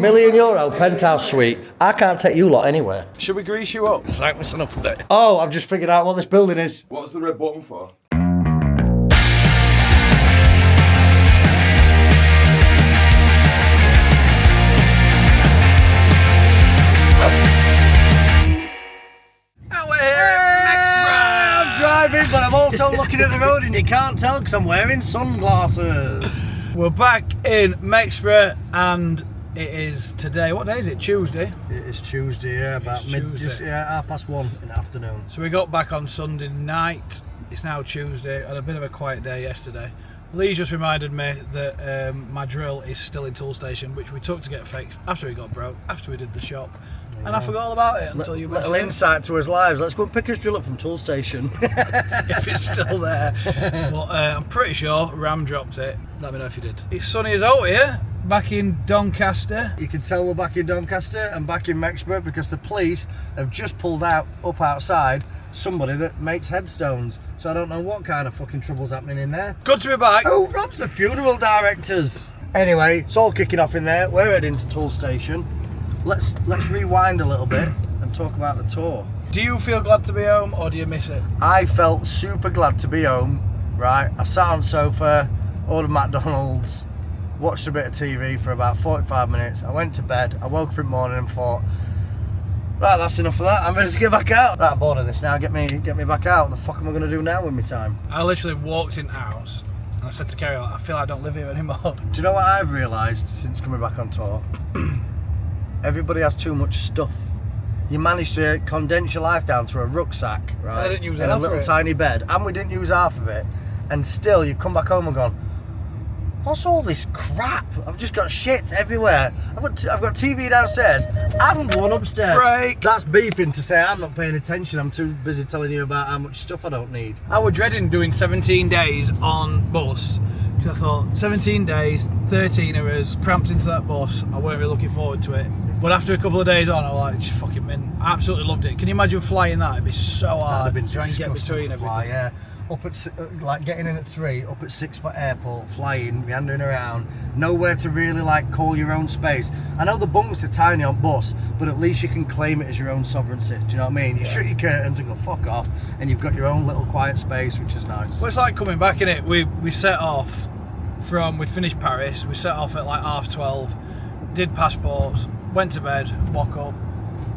€1 million penthouse suite. I can't take you lot anywhere. Should we grease you up? Psych myself up a bit. Oh, I've just figured out what this building is. What's the red button for? But I'm also looking at the road and you can't tell because I'm wearing sunglasses. We're back in Mexborough and it is today, what day is it? Tuesday? It is Tuesday, yeah, about just 1:30 in the afternoon. So we got back on Sunday night, it's now Tuesday, had a bit of a quiet day yesterday. Lee just reminded me that my drill is still in Tool Station, which we took to get fixed after it got broke, after we did the shop. And I forgot all about it until you mentioned Little insight to his lives. Let's go and pick his drill up from Tool Station. if it's still there. But I'm pretty sure Ram dropped it. Let me know if you did. It's sunny as out here, back in Doncaster. You can tell we're back in Doncaster and back in Mexborough because the police have just pulled up outside somebody that makes headstones. So I don't know what kind of fucking trouble's happening in there. Good to be back. Who robs the funeral directors? Anyway, it's all kicking off in there. We're heading to Tool Station. Let's rewind a little bit and talk about the tour. Do you feel glad to be home or do you miss it? I felt super glad to be home, right? I sat on the sofa, ordered McDonald's, watched a bit of TV for about 45 minutes. I went to bed, I woke up in the morning and thought, right, that's enough of that, I'm ready to get back out. Right, I'm bored of this now, get me back out. What the fuck am I going to do now with my time? I literally walked in the house and I said to Kerry, I feel like I don't live here anymore. Do you know what I've realised since coming back on tour? Everybody has too much stuff. You managed to condense your life down to a rucksack, right? I didn't use in a little tiny bed, and we didn't use half of it. And still, you come back home and gone, what's all this crap? I've just got shit everywhere. I've got TV downstairs and one upstairs. Break. That's beeping to say I'm not paying attention. I'm too busy telling you about how much stuff I don't need. I was dreading doing 17 days on bus. Because I thought, 17 days, 13 of us, cramped into that bus. I weren't really looking forward to it. But after a couple of days on, I was like, just fucking mint. I absolutely loved it. Can you imagine flying that? It'd be so hard to try and get between everything. Yeah. Up at, like, getting in at 3, up at 6 foot airport, flying, meandering around, nowhere to really, like, call your own space. I know the bunks are tiny on bus, but at least you can claim it as your own sovereignty. Do you know what I mean? You shut your curtains and go fuck off, and you've got your own little quiet space, which is nice. Well, it's like coming back, innit? We set off we'd finished Paris, we set off at like 12:30, did passports, went to bed, woke up,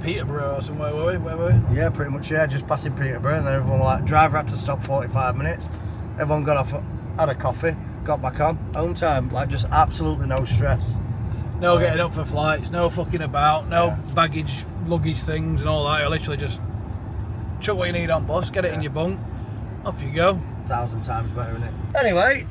Peterborough or somewhere, were we? Where were we? Yeah, pretty much, yeah, just passing Peterborough, and then everyone was like, driver had to stop 45 minutes, everyone got off, had a coffee, got back on, home time, like just absolutely no stress. No getting up for flights, no fucking about, no baggage, luggage things and all that. You literally just chuck what you need on bus, get it in your bunk, off you go. 1,000 times better, isn't it? Anyway,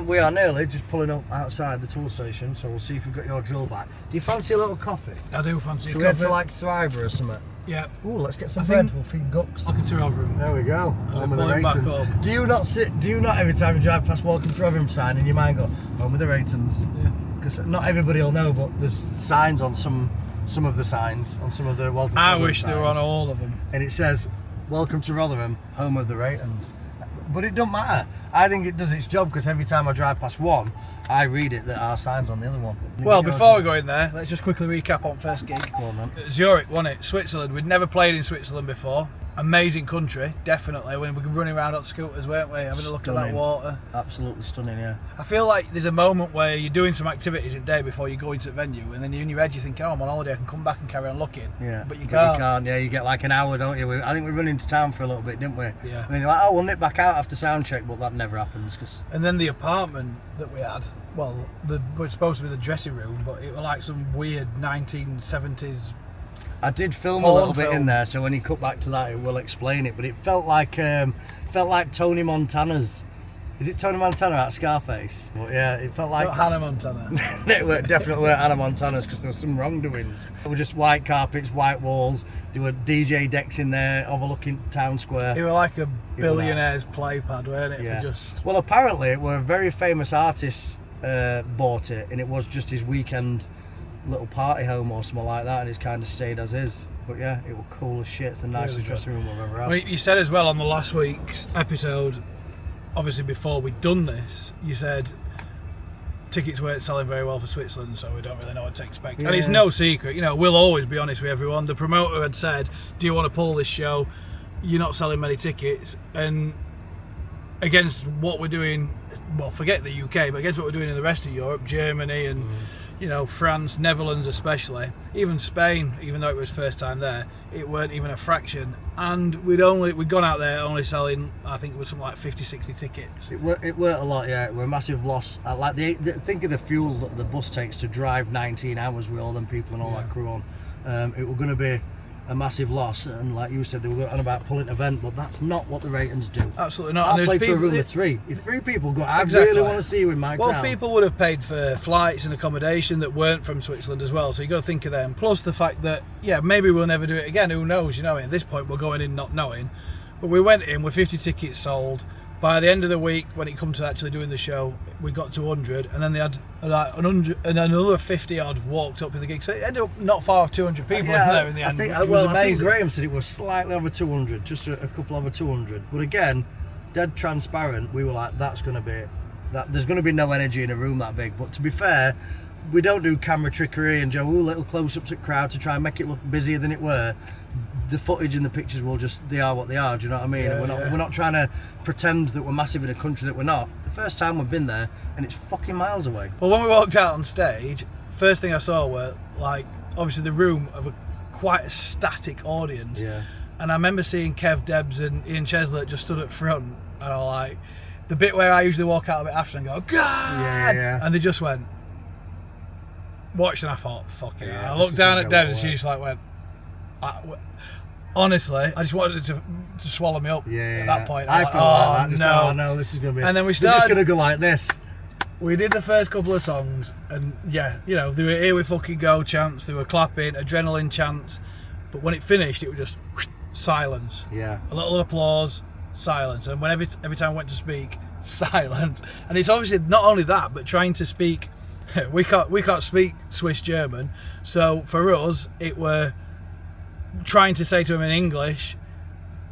we are nearly just pulling up outside the tool station, so we'll see if we've got your drill back. Do you fancy a little coffee? I do fancy a coffee. Should we head to like Thriver or something? Yeah. Ooh, let's get some bread. We'll feed Gucks. Welcome to Rotherham. There we go. Home with the Raytons. Do you not every time you drive past Welcome to Rotherham sign in your mind go, home with the Raytons? Yeah. Because not everybody will know, but there's signs on some of the signs, on some of the Welcome to Rotherham I wish signs. they were on all of them. And it says, Welcome to Rotherham, home of the Raytons. But it don't matter. I think it does its job because every time I drive past one, I read it that our sign's on the other one. Well, before we go in there, let's just quickly recap on first gig. Go on then. Zurich, wasn't it? Switzerland. We'd never played in Switzerland before. Amazing country, definitely. When we were running around on scooters, weren't we? Having a look at that water. Absolutely stunning, yeah. I feel like there's a moment where you're doing some activities in day before you go into the venue, and then in your head you're thinking, oh, I'm on holiday, I can come back and carry on looking. Yeah. But you can't. Yeah, you get like an hour, don't you? I think we run into town for a little bit, didn't we? Yeah. And then you're like, oh, we'll nip back out after sound check, but that never happens. And then the apartment that we had, well, it was supposed to be the dressing room, but it was like some weird 1970s. I did film a little bit in there, so when you cut back to that, it will explain it. But it felt like Tony Montana's. Is it Tony Montana out of Scarface? But yeah, it felt like Hannah Montana. It definitely weren't Hannah Montana's because there was some wrongdoings. It were just white carpets, white walls. There were DJ decks in there overlooking town square. It was like a billionaire's play pad, weren't it? Yeah. For just... Well, apparently, it were a very famous artist bought it, and it was just his weekend little party home or something like that, and it's kind of stayed as is. But yeah, it was cool as shit. It's the nicest really dressing room we've ever had. Well, you said as well on the last week's episode, obviously before we'd done this, you said tickets weren't selling very well for Switzerland, so we don't really know what to expect. And it's no secret, you know, we'll always be honest with everyone. The promoter had said, do you want to pull this show? You're not selling many tickets. And against what we're doing, well, forget the UK, but against what we're doing in the rest of Europe, Germany and, you know, France, Netherlands especially, even Spain, even though it was first time there, it weren't even a fraction. And we'd gone out there only selling, I think it was something like 50, 60 tickets. It weren't a lot, yeah. It were a massive loss. Like think of the fuel that the bus takes to drive 19 hours with all them people and all that crew on. It were going to be a massive loss, and like you said, they were on about pulling an event, but that's not what the ratings do. Absolutely not. I played for a room of 3. If 3 people go, I really want to see you in my town. Well, people would have paid for flights and accommodation that weren't from Switzerland as well, so you got to think of them. Plus the fact that, yeah, maybe we'll never do it again. Who knows? You know, at this point we're going in not knowing. But we went in with 50 tickets sold. By the end of the week, when it come to actually doing the show, we got to 100, and then they had like 100, and another 50 odd walked up in the gig. So it ended up not far off 200 people wasn't there in the end. I think Graham said it was slightly over 200, just a couple over 200. But again, dead transparent. We were like, that's going to be that. There's going to be no energy in a room that big. But to be fair, we don't do camera trickery and little close-ups at crowd to try and make it look busier than it were. The footage and the pictures they are what they are, do you know what I mean? We're not trying to pretend that we're massive in a country that we're not. The first time we've been there, and it's fucking miles away. Well, when we walked out on stage, first thing I saw were, like, obviously the room of quite a static audience. Yeah. And I remember seeing Kev Debs and Ian Cheslett just stood at front, and I was like, the bit where I usually walk out a bit after and go, God! Yeah. And they just went, watched, and I thought, fucking hell. I looked down at Debs and she just like went, honestly, I just wanted it to swallow me up at that point. I felt like that. Oh no, this is going to be... And then we started... They're just going to go like this. We did the first couple of songs, and yeah, you know, they were "Here We Fucking Go" chants, they were clapping, adrenaline chants, but when it finished, it was just silence. Yeah. A little applause, silence, and when every time I went to speak, silence. And it's obviously not only that, but trying to speak... We can't speak Swiss German, so for us, it were... trying to say to them in English,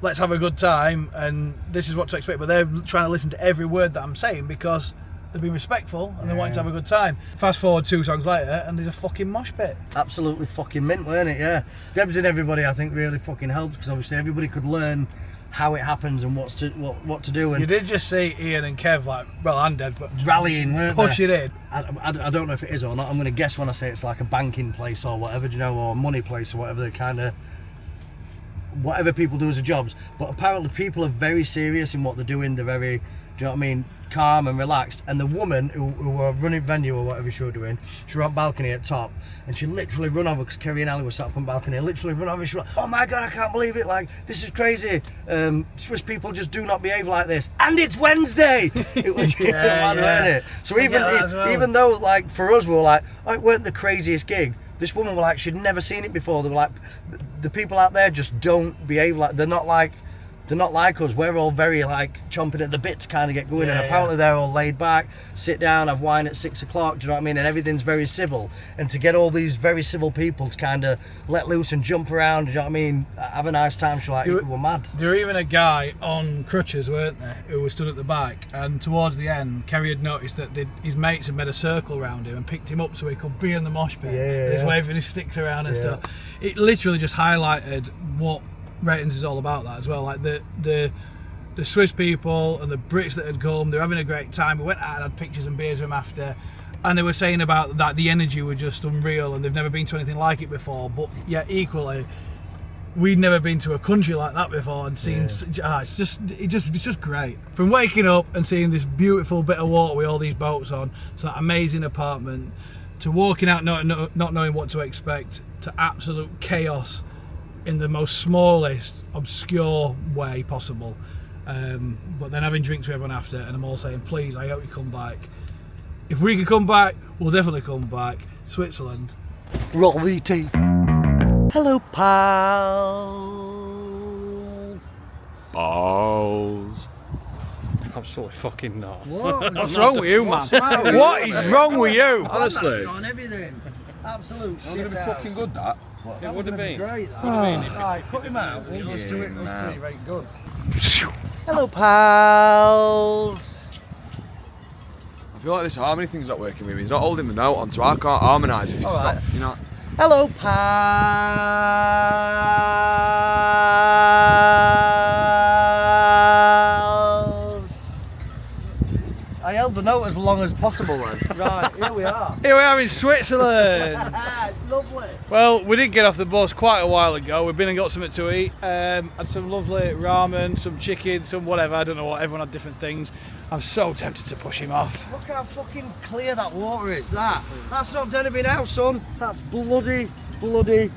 let's have a good time and this is what to expect, but they're trying to listen to every word that I'm saying because they're being respectful and they want to have a good time. Fast forward 2 songs later and there's a fucking mosh pit. Absolutely fucking mint, weren't it? Yeah. Debs and everybody, I think, really fucking helped because obviously everybody could learn how it happens and what to do. And you did just see Ian and Kev, like, well, and Debs, but rallying, weren't they? Pushing in. I don't know if it is or not. I'm going to guess when I say it's like a banking place or whatever, do you know, or a money place or whatever. They kind of... whatever people do as a jobs, but apparently people are very serious in what they're doing. They're very, do you know what I mean, calm and relaxed. And the woman who were running venue or whatever she was doing, she was on balcony at top, and she literally run over because Kerry and Ali were sat up on balcony. And literally run over. And she went, "Oh my god, I can't believe it! Like, this is crazy. Swiss people just do not behave like this." And it's Wednesday. It was mad, wasn't it? So even though, like, for us, we were like, oh, it weren't the craziest gig. This woman was like, she'd never seen it before. They were like, the people out there just don't behave like, they're not like us. We're all very like chomping at the bit to kind of get going, and apparently they're all laid back, sit down, have wine at 6 o'clock, do you know what I mean? And everything's very civil. And to get all these very civil people to kind of let loose and jump around, do you know what I mean? Have a nice time. She's like, we're mad. There were even a guy on crutches, weren't there, who was stood at the back, and towards the end, Kerry had noticed that his mates had made a circle around him and picked him up so he could be in the mosh pit. He's waving his sticks around and stuff. It literally just highlighted what ratings is all about, that as well. Like the Swiss people and the Brits that had come, they're having a great time. We went out and had pictures and beers with them after, and they were saying about that the energy was just unreal and they've never been to anything like it before. But yet equally, we'd never been to a country like that before and seen. It's just great. From waking up and seeing this beautiful bit of water with all these boats on, to that amazing apartment, to walking out not knowing what to expect, to absolute chaos in the most smallest, obscure way possible. But then having drinks with everyone after, and I'm all saying, please, I hope you come back. If we can come back, we'll definitely come back. Switzerland. Roll VT. Hello, pals. Balls. Absolutely fucking not. What's wrong with you, man? What is wrong with you? Honestly. On everything. Absolute shit. It's fucking good, that. It would have been. Great. Right, cut him out. Let's do it. Let's do it. Right, good. Hello, pals. I feel like this harmony thing's not working with me. He's not holding the note on, so I can't harmonise if he Alright. stops. You know. Hello, pals. I held the note as long as possible then. Right, here we are. Here we are in Switzerland. It's lovely. Well, we did get off the bus quite a while ago. We've been and got something to eat. Had some lovely ramen, some chicken, some whatever. I don't know what. Everyone had different things. I'm so tempted to push him off. Look how fucking clear that water is. That's not Denby now, son. That's bloody lovely.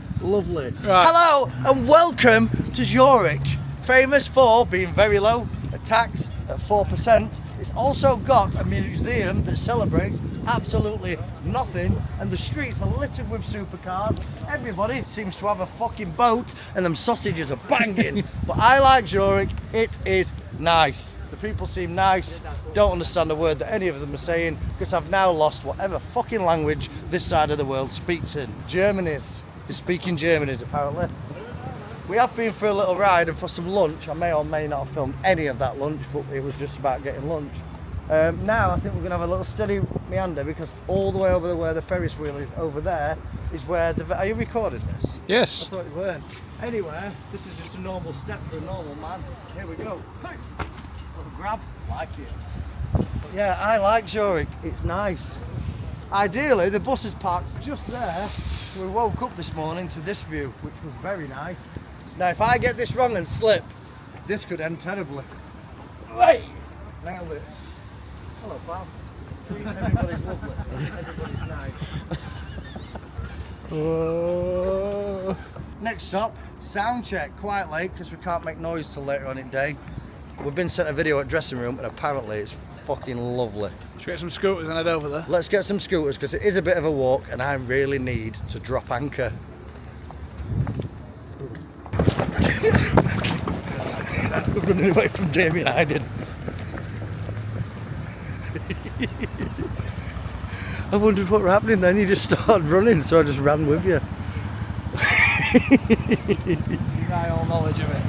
Right. Hello and welcome to Zurich. Famous for being very low, a tax at 4%. It's also got a museum that celebrates absolutely nothing, and the streets are littered with supercars. Everybody seems to have a fucking boat and them sausages are banging. But I like Zurich, it is nice. The people seem nice, don't understand a word that any of them are saying because I've now lost whatever fucking language this side of the world speaks in. Germany's. They speak in Germany's apparently. We have been for a little ride and for some lunch. I may or may not have filmed any of that lunch, but it was just about getting lunch. Now I think we're going to have a little steady meander because all the way over where the Ferris wheel is, over there, is where the... Are you recording this? Yes. I thought you weren't. Anyway, this is just a normal step for a normal man. Here we go. Hey. Little grab, like it. But yeah, I like Zurich. It's nice. Ideally, the bus is parked just there. We woke up this morning to this view, which was very nice. Now, if I get this wrong and slip, this could end terribly. Right. Nailed it. Hello, pal. See, everybody's lovely. Everybody's nice. Next stop, sound check. Quite late because we can't make noise till later on in the day. We've been sent a video at dressing room and apparently it's fucking lovely. Should we get some scooters and head over there? Let's get some scooters because it is a bit of a walk and I really need to drop anchor. I'm running away from Damien Hyden. I wondered what were happening then, you just started running so I just ran with you. Deny all knowledge of it.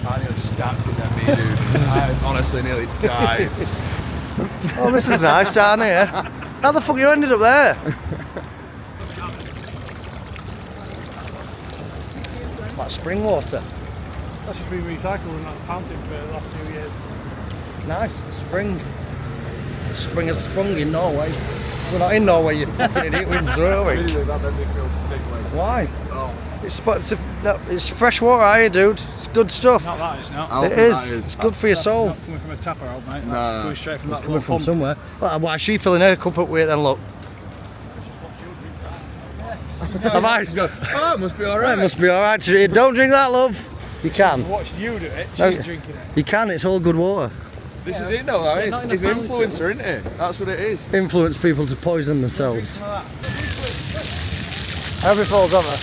I nearly stabbed him at me, dude. I honestly nearly died. Oh, this is nice down here. How the fuck you ended up there? Like spring water. That's just been recycled in that fountain for the last few years. Nice, spring. Spring has sprung in Norway. We're not in Norway, you fucking idiot, we're in Zurich. Why? It's fresh water here, dude. It's good stuff. Not that, it's not. It is. It's good for your soul. Not coming from a tapper out, mate. That's Nah. coming straight from that Coming little from pump. somewhere. Well, why is she filling her cup up with it then, look? Have I? Oh, it must be It alright. must be alright. Don't drink that, love. You can. I watched you do it, she's No. drinking it. You can, it's all good water. This is it, though. Right? not in He's a an influencer, isn't he? That's what it is. Influence people to poison themselves. Hope it falls over.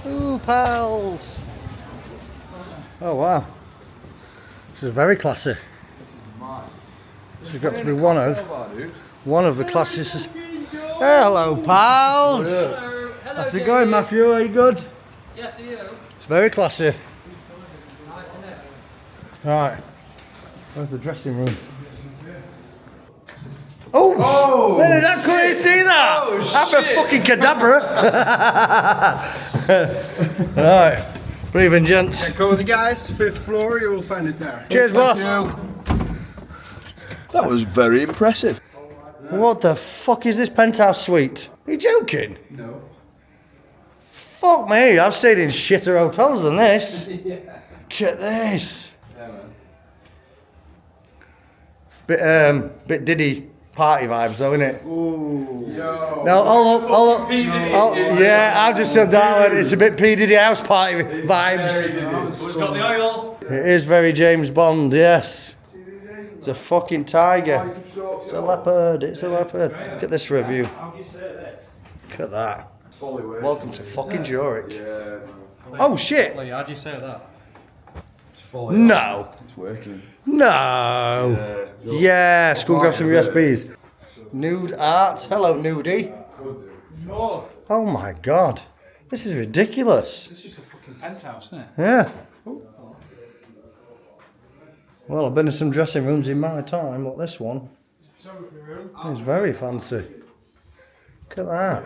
Ooh, pals. Oh, wow. This is very classy. This has got to be one of the classiest. Hello, pals. How's it going, Matthew? Are you good? Yes, you. It's very classy. Right. Where's the dressing room? Oh! Where did I couldn't see that? I'm a fucking cadabra. Right. Breathing, gents. Cozy guys, 5th floor, you will find it there. Cheers, boss. That was very impressive. What the fuck is this penthouse suite? Are you joking? No. Fuck me, I've stayed in shitter hotels than this. Look at this. Yeah, man. Bit Diddy party vibes though, innit? Ooh. Yo. No, hold up. Oh, yeah, I've just said that one. It's a bit P. Diddy house party vibes. Who's got the oil? It is very James Bond, yes. It's a fucking tiger. It's a leopard, it's a leopard. Look at this review. Look at that. Welcome to fucking Zurich. Oh shit! How'd you say that? No. It's working. No. Yes, go and grab some USBs. Nude art. Hello, nudie. Oh my god. This is ridiculous. It's just a fucking Fucking penthouse, isn't it? Yeah. Well, I've been in some dressing rooms in my time, but this one is very fancy. Look at that.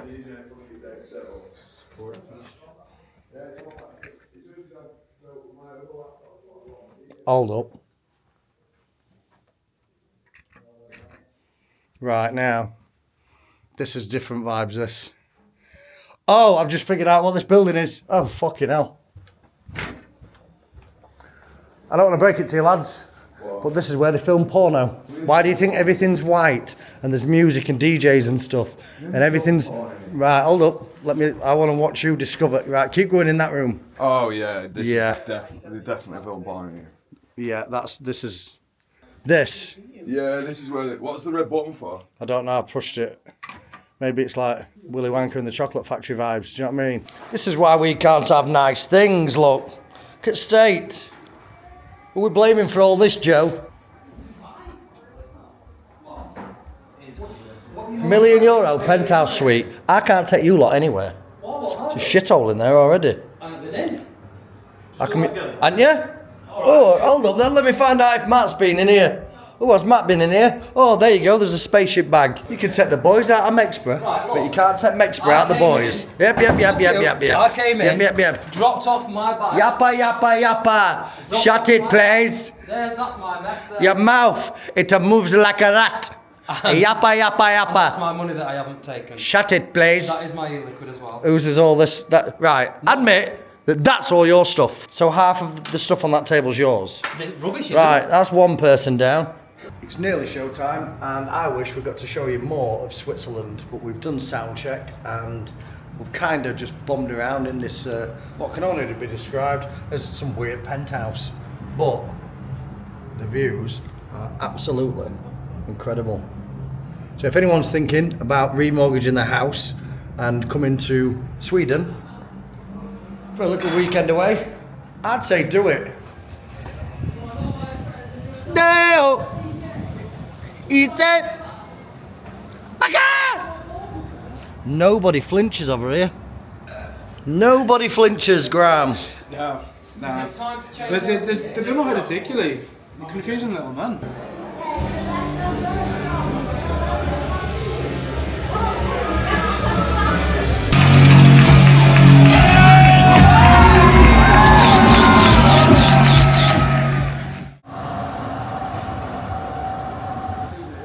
Hold up. Right, now, this is different vibes, this. Oh, I've just figured out what this building is. Oh, fucking hell. I don't want to break it to you lads, but this is where they film porno. Why do you think everything's white and there's music and DJs and stuff and everything's... Right, hold up. I want to watch you discover. Right, keep going in that room. Oh yeah, this Yeah. is definitely film porn here. Yeah, this. Yeah, this is where. What's the red button for? I don't know, I pushed it. Maybe it's like Willy Wonka and the Chocolate Factory vibes, do you know what I mean? This is why we can't have nice things, look. Look at State. Who are we blaming for all this, Joe? €1 million penthouse suite. I can't take you lot anywhere. It's a shithole in there already. I can. And you? Oh, hold up then. Let me find out if Matt's been in here. Oh, has Matt been in here? Oh, there you go. There's a spaceship bag. You can take the boys out of Mexborough, but you can't take Mexborough out of the boys. Yep. I came in, Yep. dropped off my bag. Yappa. Shut it, please. There, that's my mess there. Your mouth, it moves like a rat. Yappa. That's my money that I haven't taken. Shut it, please. That is my e-liquid as well. Whose is all this? Right, admit that that's all your stuff. So half of the stuff on that table's yours. The rubbish, isn't Right, it? that's one person down. It's nearly showtime, and I wish we got to show you more of Switzerland, but we've done sound check and we've kind of just bummed around in this, what can only be described as some weird penthouse. But the views are absolutely incredible. So if anyone's thinking about remortgaging their house and coming to Sweden for a little weekend away, I'd say do it. No! Ethan! Nobody flinches over here. Nobody flinches, Graham. No. Is it time to change? They don't know how to diculate. You're confusing little man.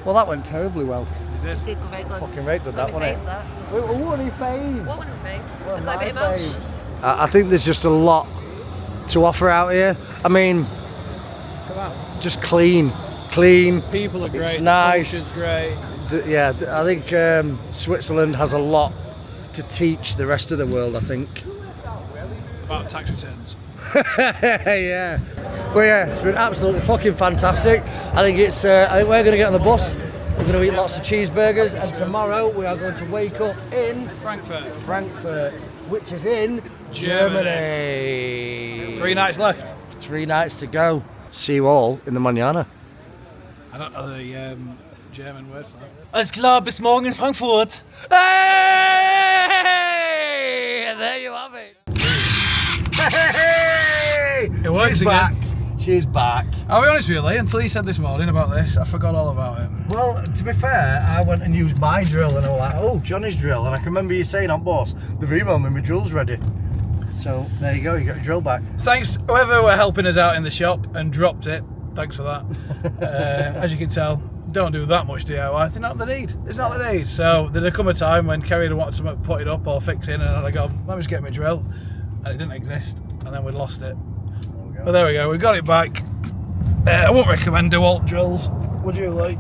Well, that went terribly well. Did go very good. Fucking right good, that One of wasn't my it? faves, that. What are your faves? What one of my faves? What I've got a bit of my Welsh. faves? I think there's just a lot to offer out here. I mean, just clean. People are great. It's nice. The culture's great. Yeah, I think Switzerland has a lot to teach the rest of the world, I think. About tax returns. Yeah. But yeah, it's been absolutely fucking fantastic. I think we're gonna get on the bus. We're gonna eat lots of cheeseburgers, and tomorrow we are going to wake up in Frankfurt, which is in Germany. 3 nights left. 3 nights to go. See you all in the manana. I don't know the German word for that. Alles klar, bis morgen in Frankfurt. Hey! There you have it. Hey! It works She's again. back. She's back. I'll be honest with you, Lee, until you said this morning about this, I forgot all about it. Well, to be fair, I went and used my drill and I was like, oh, Johnny's drill. And I can remember you saying on boss, they've emailed me, my drill's ready. So there you go, you got your drill back. Thanks whoever were helping us out in the shop and dropped it. Thanks for that. As you can tell, don't do that much DIY. There's not the need. So there'd come a time when Kerry had wanted something put it up or fixing, and I'd go, let me just get my drill. And it didn't exist, and then we'd lost it. But there we go, we got it back. I won't recommend DeWalt drills. Would you, like?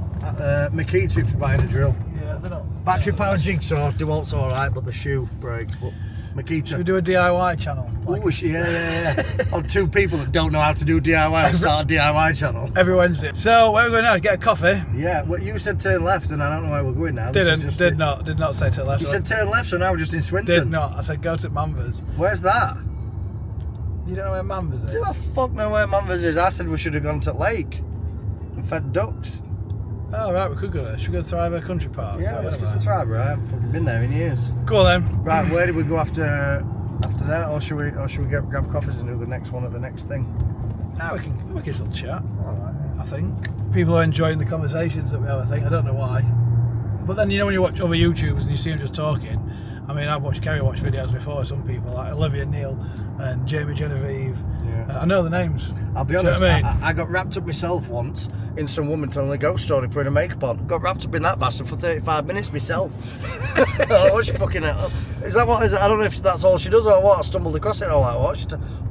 Makita if you're buying a drill. Yeah, they're not. Battery powered jigsaw, DeWalt's alright, but the shoe breaks. But Makita. Should we do a DIY channel? Ooh, yeah. On 2 people that don't know how to do DIY and start a DIY channel. Every Wednesday. So where are we going now? Get a coffee? Yeah, well, you said turn left, and I don't know where we're going now. Did not say to the left. You said turn left, so now we're just in Swinton. Did not. I said go to Manvers. Where's that? You don't know where Manvers is? Do I fuck know where Manvers is? I said we should have gone to Lake and fed ducks. Oh right, we could go there. Should we go to Thriver Country Park? Yeah, let's go to Thrive, right? I haven't fucking been there in years. Go on then. Right, where did we go after after that, or should we grab coffees and do the next one at the next thing? Now we can still chat. All right. I think people are enjoying the conversations that we have. I think I don't know why, but then when you watch other YouTubers and you see them just talking. I mean, I've watched Kerry watch videos before. Some people like Olivia Neal and Jamie Genevieve. Yeah. I know the names. I'll be Do you know honest. what I mean? I got wrapped up myself once in some woman telling a ghost story putting a makeup on. Got wrapped up in that bastard for 35 minutes myself. Oh, she fucking hell. Is that what? I don't know if that's all she does or what. I stumbled across it and I'm like, what? She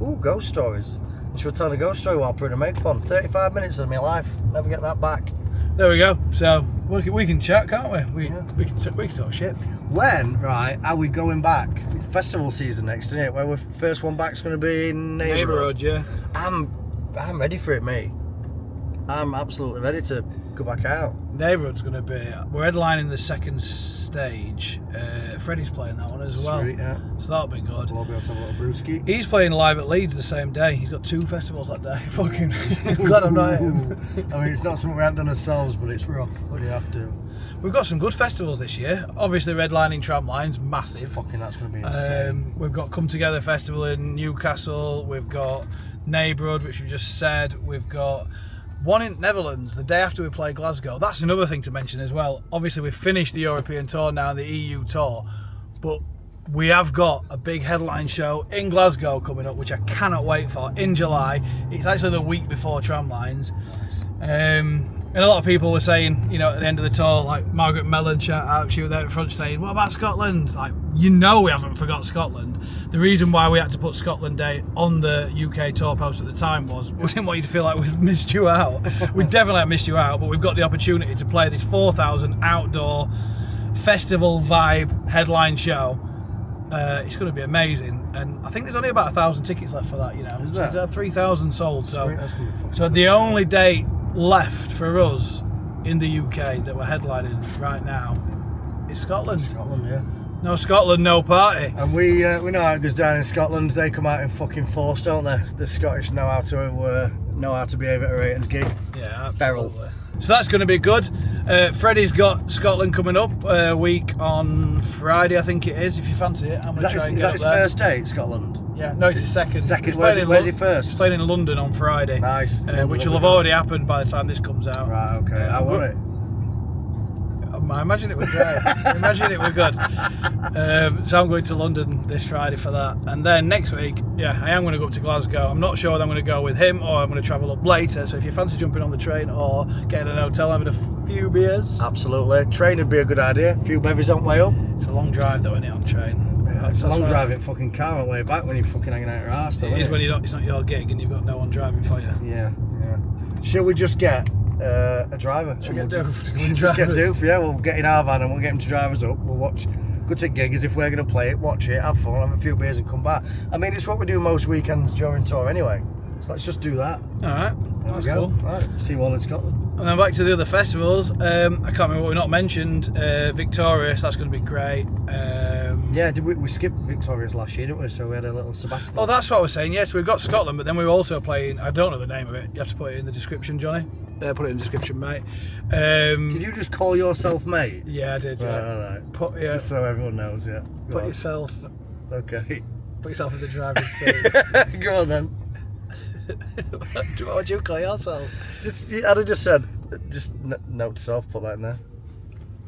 ooh, ghost stories. And she was telling a ghost story while putting a makeup on. 35 minutes of my life. Never get that back. There we go. So we can chat, can't we? We can talk shit. When, right, are we going back? Festival season next, isn't it? Where our first one back's going to be in Neighbourhood. Yeah. I'm ready for it, mate. I'm absolutely ready to go back out. Neighbourhood's going to be. We're headlining the second stage. Freddie's playing that one as well. Sweet, yeah. So that'll be good. We'll be able to have a little brewski. He's playing live at Leeds the same day. He's got 2 festivals that day. Fucking glad I'm not him. I mean, it's not something we haven't done ourselves, but it's rough. What do you have to? We've got some good festivals this year. Obviously, redlining Tramline's massive. Fucking, that's going to be insane. We've got Come Together Festival in Newcastle. We've got Neighbourhood, which we just said. We've got one in Netherlands the day after we play Glasgow. That's another thing to mention as well. Obviously, we've finished the European tour now and the EU tour, but we have got a big headline show in Glasgow coming up, which I cannot wait for, in July. It's actually the week before Tramlines. And a lot of people were saying, you know, at the end of the tour, like Margaret Mellon, shout out, she was there in front saying, what about Scotland? Like, you know we haven't forgot Scotland. The reason why we had to put Scotland Day on the UK tour post at the time was we didn't want you to feel like we'd missed you out. We definitely have missed you out, but we've got the opportunity to play this 4,000 outdoor festival vibe headline show. It's going to be amazing, and I think there's only about 1,000 tickets left for that, you know. Is there? There's 3,000 sold, so Sweet, that's gonna be fucking so the only date left for us in the UK that we're headlining right now is Scotland. Scotland, yeah. No Scotland, no party. And we know how it goes down in Scotland. They come out in fucking force, don't they? The Scottish know how to behave at a ratings gig. Yeah, Feral. absolutely. So that's going to be good. Freddie's got Scotland coming up a week on Friday, I think it is. If you fancy it, I'm Is going to try and that get his up there. first date, Scotland? Yeah, no, it's his second. Second. He's Where's playing he in first? He's playing in London on Friday. Nice. Which will have already happened by the time this comes out. Right, okay. I want it. I imagine it was great. I imagine it was good. So I'm going to London this Friday for that. And then next week, yeah, I am going to go up to Glasgow. I'm not sure whether I'm going to go with him or I'm going to travel up later. So if you fancy jumping on the train or getting an hotel, having a few beers. Absolutely. Train would be a good idea. A few bevies on way up. It's a long drive though, isn't it, on train? Yeah, it's a long drive in fucking car on way back when you're fucking hanging out your arse though, It is isn't when it's not your gig and you've got no one driving for you. Yeah, yeah. Shall we just get a driver? Should we get We'll Doof to come and just drive get us? Doof, yeah. We'll get in our van and we'll get him to drive us up. We'll watch. Go to gigs if we're going to play it, watch it, have fun, have a few beers and come back. I mean, it's what we do most weekends during tour anyway. So let's just do that. Alright, There that's we go. cool. Right, see you all in Scotland. And then back to the other festivals. I can't remember what we not mentioned. Victorious, that's going to be great. Yeah, we skipped Victoria's last year, didn't we? So we had a little sabbatical. Oh, that's what I was saying. Yes, we've got Scotland, but then we were also playing. I don't know the name of it. You have to put it in the description, Johnny. Put it in the description, mate. Did you just call yourself mate? Yeah, I did. Right, Yeah. all right. Put, yeah, Just so everyone knows, yeah. Go put on. yourself. Okay. Put yourself in the driver's seat. Go on then. What would you call yourself? I'd have just said, note to self, put that in there.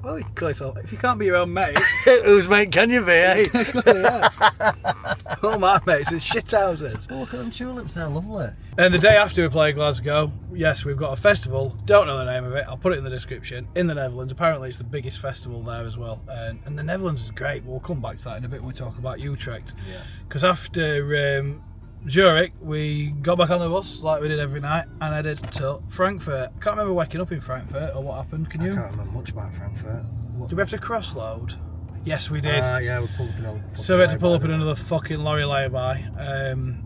Well, you can call yourself. If you can't be your own mate, Whose mate can you be, eh? all my mates are shithouses. Oh, look at them tulips, they're lovely. And the day after we play Glasgow, yes, we've got a festival. Don't know the name of it. I'll put it in the description. In the Netherlands, apparently it's the biggest festival there as well. And the Netherlands is great. We'll come back to that in a bit when we talk about Utrecht. Yeah. Because after Zurich, we got back on the bus like we did every night and headed to Frankfurt. Can't remember waking up in Frankfurt or what happened. Can you? I can't remember much about Frankfurt. Did we have to cross-load? Yes, we did. Yeah, we pulled up in a So we had to pull up in another fucking lorry lay-by, and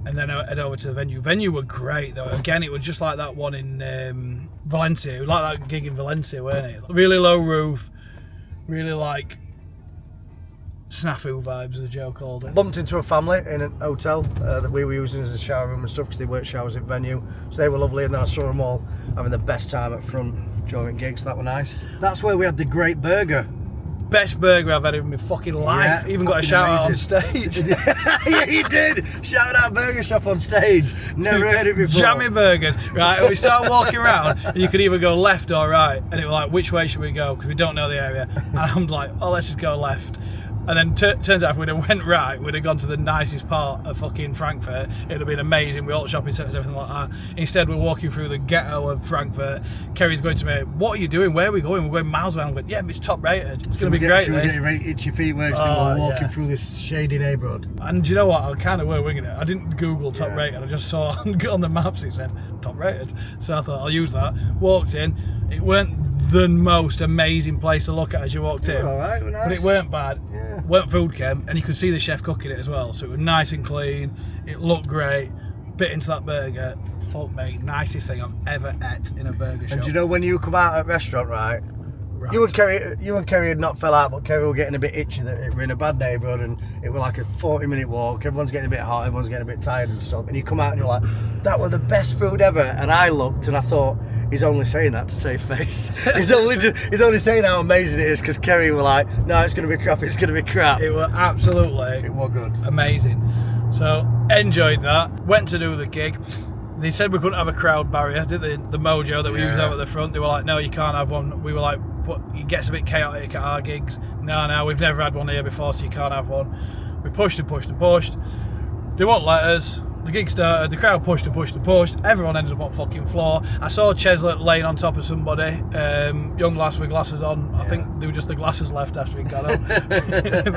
then head over to the venue. Venue were great though. Again, it was just like that one in Valencia. It was like that gig in Valencia, weren't it? Really low roof, really like snafu vibes, as Joe called it. Bumped into a family in a hotel that we were using as a shower room and stuff because they weren't showers at venue. So they were lovely, and then I saw them all having the best time at front during gigs. That were nice. That's where we had the great burger. best burger I've had in my fucking life. Yeah, Even got a fucking shout out on amazing. stage. Yeah, you did. Shout out Burger Shop on stage. Never heard it before. Jammy burgers, right? And we started walking around, and you could either go left or right, and it was like, which way should we go? Because we don't know the area. And I'm like, oh, let's just go left. And then turns out if we'd have went right, we'd have gone to the nicest part of fucking Frankfurt. It'd have been amazing. We all shopping centres, everything like that. Instead, we're walking through the ghetto of Frankfurt. Kerry's going to me, what are you doing? Where are we going? We're going miles away. I'm going, yeah, it's top rated. It's going to be great. Should we this. get right itchy feet where Oh, we're walking yeah. through this shady neighbourhood? And do you know what? I kind of were winging it. I didn't Google top Yeah. rated. I just saw on the maps it said top rated. So I thought I'll use that. Walked in. It weren't the most amazing place to look at as you walked in. All right, well, nice. But it weren't bad. Yeah. Weren't food chem, and you could see the chef cooking it as well. So it was nice and clean. It looked great. Bit into that burger. Fuck me, nicest thing I've ever ate in a burger shop. And do you know when you come out at restaurant, right? You and Kerry had not fell out, but Kerry were getting a bit itchy that we're in a bad neighbourhood and it was like a 40-minute walk. Everyone's getting a bit hot, everyone's getting a bit tired and stuff. And you come out and you're like, that was the best food ever. And I looked and I thought, he's only saying that to save face. he's only saying how amazing it is because Kerry were like, no, it's going to be crap, it's going to be crap. It was absolutely It was good. amazing. So enjoyed that. Went to do the gig. They said we couldn't have a crowd barrier, didn't they? The mojo that we usually have at the front. They were like, no, you can't have one. We were like, it gets a bit chaotic at our gigs. No, we've never had one here before, so you can't have one. We pushed and pushed and pushed. They won't let us. The gig started, the crowd pushed and pushed and pushed. Everyone ended up on fucking floor. I saw Cheslett laying on top of somebody, young lass with glasses on. I think they were just the glasses left after he got up.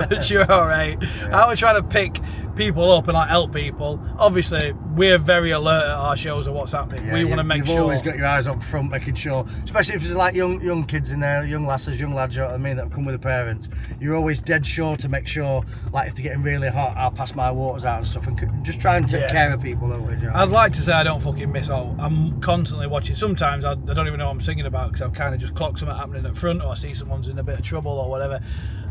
But you're alright. I was trying to pick people up and like help people. Obviously, we're very alert at our shows of what's happening. We want to make You've sure. always got your eyes up front, making sure, especially if there's like young kids in there, young lasses, young lads, you know what I mean, that have come with their parents. You're always dead sure to make sure, like if they're getting really hot, I'll pass my waters out and stuff, and just try and take care of people, don't we? You know? I'd like to say I don't fucking miss out. I'm constantly watching. Sometimes I don't even know what I'm singing about because I've kind of just clocked something happening at front, or I see someone's in a bit of trouble or whatever.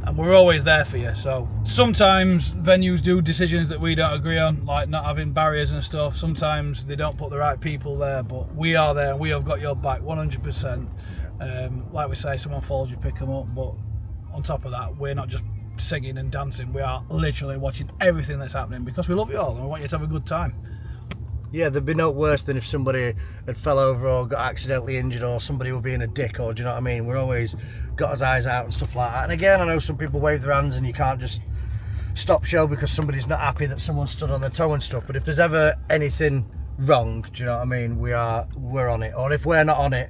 And we're always there for you. So sometimes venues do decisions that we don't agree on, like not having barriers and stuff. Sometimes they don't put the right people there, but we are there and we have got your back 100%. Like we say, someone falls, you pick them up. But on top of that, we're not just singing and dancing. We are literally watching everything that's happening because we love you all and we want you to have a good time. Yeah, there'd be no worse than if somebody had fell over or got accidentally injured or somebody were being a dick, or do you know what I mean? We're always got his eyes out and stuff like that. And again, I know some people wave their hands and you can't just stop show because somebody's not happy that someone stood on their toe and stuff. But if there's ever anything wrong, do you know what I mean? We're on it. Or if we're not on it,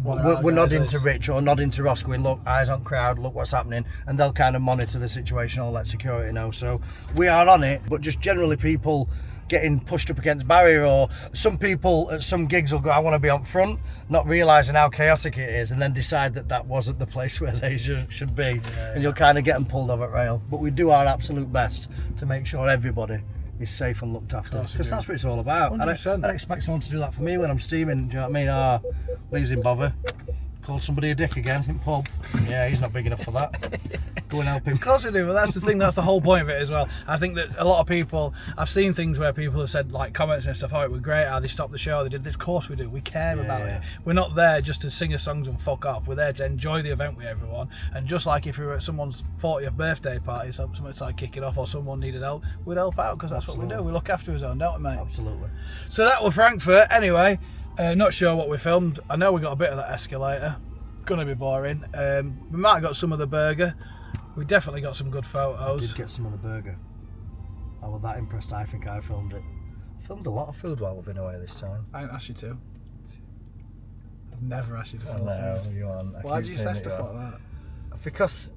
we're nodding to Rich or nodding to Ross, going, look, eyes on crowd, look what's happening, and they'll kind of monitor the situation or let security know. So we are on it, but just generally people getting pushed up against barrier, or some people at some gigs will go, I want to be on front, not realising how chaotic it is, and then decide that wasn't the place where they should be, and you'll kind of get them pulled over at rail. But we do our absolute best to make sure everybody is safe and looked after, because that's what it's all about. I don't expect someone to do that for me when I'm steaming, do you know what I mean? Please didn't bother. Called somebody a dick again in pub. Yeah, he's not big enough for that. Go and help him. Of course we do, but that's the thing, that's the whole point of it as well. I think that a lot of people, I've seen things where people have said like comments and stuff, oh it was great how they stopped the show, they did this. Of course we do, we care about it. We're not there just to sing us songs and fuck off, we're there to enjoy the event with everyone. And just like if we were at someone's 40th birthday party, so something started kicking off or someone needed help, we'd help out, because that's what we do, we look after his own, don't we, mate? Absolutely. So that was Frankfurt. Anyway, not sure what we filmed. I know we got a bit of that escalator. Gonna be boring. We might have got some of the burger. We definitely got some good photos. I did get some of the burger. I was that impressed. I think I filmed it. Filmed a lot of food while we've been away this time. I ain't asked you to. I've never asked you to film No, food. you aren't. Why do you say stuff like that?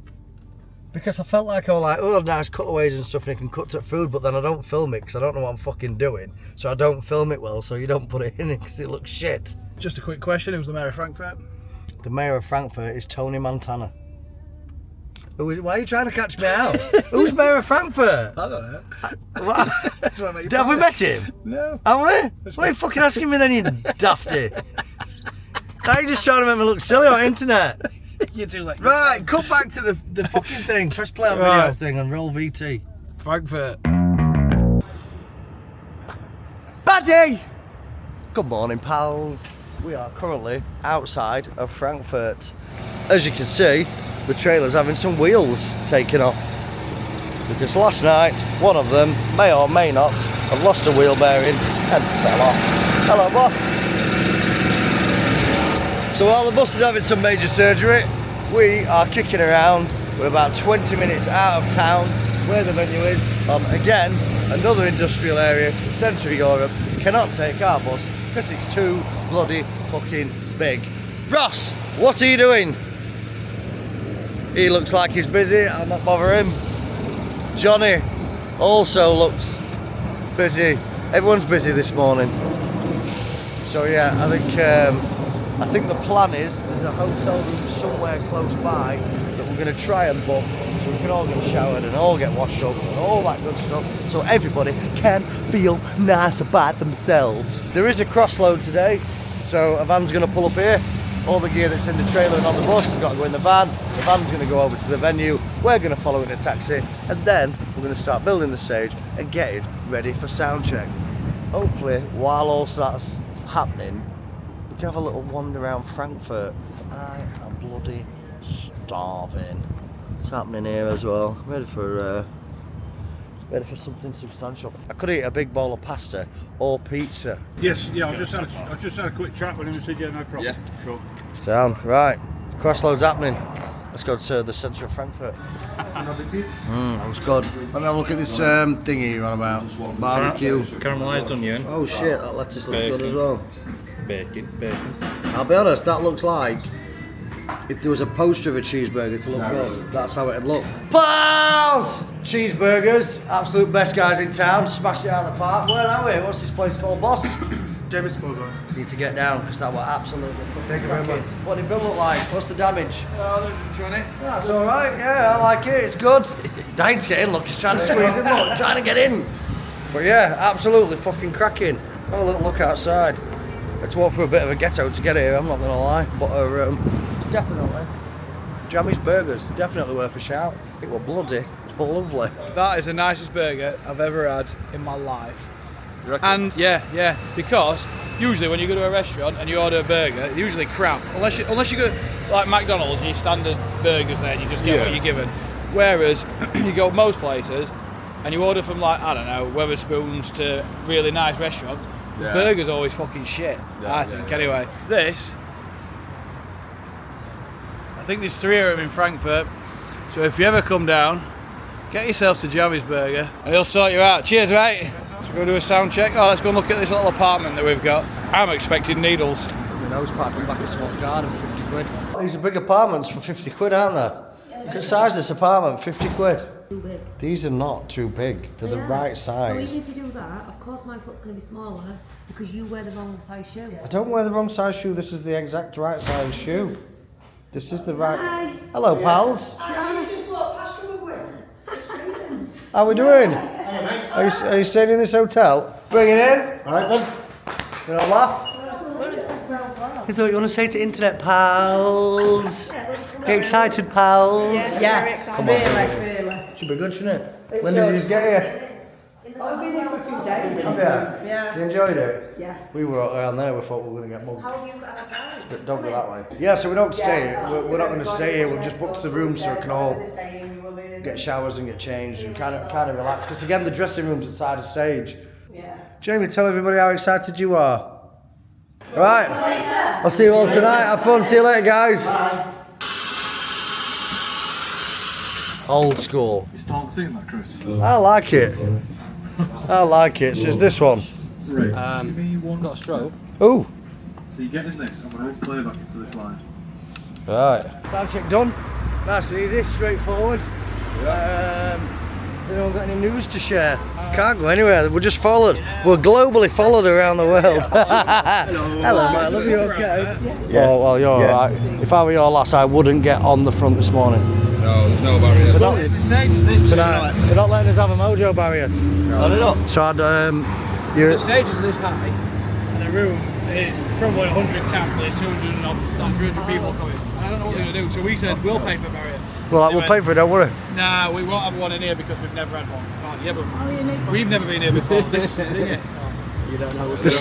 Because I felt like I was like, oh, nice cutaways and stuff, and I can cut to food, but then I don't film it because I don't know what I'm fucking doing. So I don't film it well, so you don't put it in it because it looks shit. Just a quick question, who's the mayor of Frankfurt? The mayor of Frankfurt is Tony Montana. Why are you trying to catch me out? Who's mayor of Frankfurt? I don't know. What? Have we met him? No. Have we? Why are you fucking asking me then, you dafty? Now you're just trying to make me look silly on the internet. You do like Right, cut back to the fucking thing. Press play on video thing and roll VT. Frankfurt. Buddy! Good morning, pals. We are currently outside of Frankfurt. As you can see, the trailer's having some wheels taken off. Because last night, one of them, may or may not, have lost a wheel bearing and fell off. Hello, boss. So while the bus is having some major surgery, we are kicking around. We're about 20 minutes out of town, where the venue is, on, again, another industrial area, the centre of Europe. Cannot take our bus, because it's too bloody fucking big. Ross, what are you doing? He looks like he's busy, I'll not bother him. Johnny also looks busy. Everyone's busy this morning. So yeah, I think the plan is there's a hotel room somewhere close by that we're going to try and book so we can all get showered and all get washed up and all that good stuff so everybody can feel nice about themselves. There is a crossload today, so a van's going to pull up here. All the gear that's in the trailer and on the bus has got to go in the van. The van's going to go over to the venue. We're going to follow in a taxi, and then we're going to start building the stage and getting ready for sound check. Hopefully, while all that's happening, we can have a little wander around Frankfurt, because I am bloody starving. It's happening here as well. Ready for something substantial. I could eat a big bowl of pasta or pizza. Yes, yeah, I just had a quick chat with him and said, yeah, no problem. Yeah, cool. Sound right. Crossload's happening. Let's go to the centre of Frankfurt. That was good. Let me have a look at this thingy you're on about. Barbecue. Caramelised onion. Oh shit, that lettuce looks good as well. Bacon. I'll be honest, that looks like if there was a poster of a cheeseburger to look good, that's how it'd look. Pals! Cheeseburgers, absolute best guys in town, smashed it out of the park. Where are we? What's this place called, boss? David's Burger. Need to get down because that was absolutely fucking Thank you very cracking. much. What did Bill look like? What's the damage? 120. That's alright, yeah, I like it, it's good. Dying to get in, look, he's trying to squeeze in, look, trying to get in. But yeah, absolutely fucking cracking. Have a little look outside. Let's walk through a bit of a ghetto to get here, I'm not gonna lie. But definitely, Jammy's Burgers, definitely worth a shout. It was bloody, but lovely. That is the nicest burger I've ever had in my life. And yeah, because usually when you go to a restaurant and you order a burger, it's usually crap. Unless you go like McDonald's, your standard burgers there, and you just get what you're given. Whereas you go most places and you order from like, I don't know, Wetherspoons to really nice restaurants, the burger's always fucking shit, I think. Anyway, this, I think there's 3 of them in Frankfurt, so if you ever come down, get yourself to Jammy's Burger and he'll sort you out. Cheers, mate. Let's go do a sound check. Oh, let's go and look at this little apartment that we've got. I'm expecting needles. The nose parking back at Smoke's Garden, 50 quid. These are big apartments for 50 quid, aren't they? Look at the size of this apartment, 50 quid. Too big. These are not too big, they're the right So size. even if you do that, of course my foot's going to be smaller because you wear the wrong size shoe. I don't wear the wrong size shoe, this is the exact right size shoe. This is the right... Hello, pals. How we doing? Are you staying in this hotel? Bring it in. Alright then. You don't laugh? Is that what you want to say to internet pals? Get excited, pals? Yeah, Come on. Should be good, shouldn't it? When did you just get here? I've been here for a few days. Oh, yeah. You enjoyed it? Yes. We were around there, we thought we were going to get mugged. How have you got outside? But don't go that way. Yeah, so we don't stay. We're not going to stay here. We've just booked the room so we can all get showers and get changed and kind of relax. Because again, the dressing room's inside the stage. Yeah. Jamie, tell everybody how excited you are. Right. I'll see you all tonight. Have fun. See you later, guys. Bye. Old school. You start seeing that, Chris? I like it. I like it. So it's this one. Right. Got a stroke. Ooh. So you get in this, and we'll play back into this line. Right. Sound check done. Nice and easy, straightforward. Anyone got any news to share? Can't go anywhere. We're just followed. We're globally followed around the world. Hello, mate. Love you. Okay. Yeah. Oh, well, you're alright. If I were your lass, I wouldn't get on the front this morning. No, there's no barrier. Tonight, they're not letting us have a mojo barrier. No, they're not. So I'd, The stage is this high, and the room is probably 100 camp, there's 200 people coming. I don't know what they're going to do, so we said we'll pay for a barrier. well, we'll pay for it, don't worry. Nah, we won't have one in here because we've never had one. Oh, yeah, but we've never been here before. This is it. The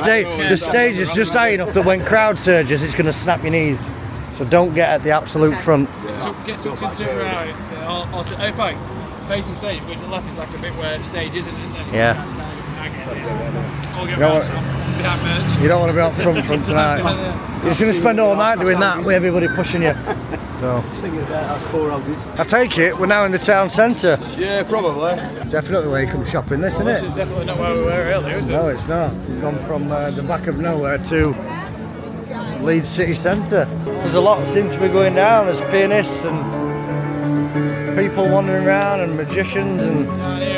stage is just high enough that when crowd surges, it's going to snap your knees. So don't get at the absolute front. So get tucked into the right. In fact, facing stage, going to the left is like a bit where stage isn't, isn't it? Yeah. Or get You don't around some behind merch. You don't want to be out front tonight. You're just going to spend all night doing that with everybody pushing you. So. I take it we're now in the town centre. Yeah, probably. Definitely where you come shopping, this, isn't This it? is definitely not where we were earlier, is it? No, it's not. We've gone from the back of nowhere to Leeds city centre. There's a lot seem to be going down. There's pianists and people wandering around and magicians and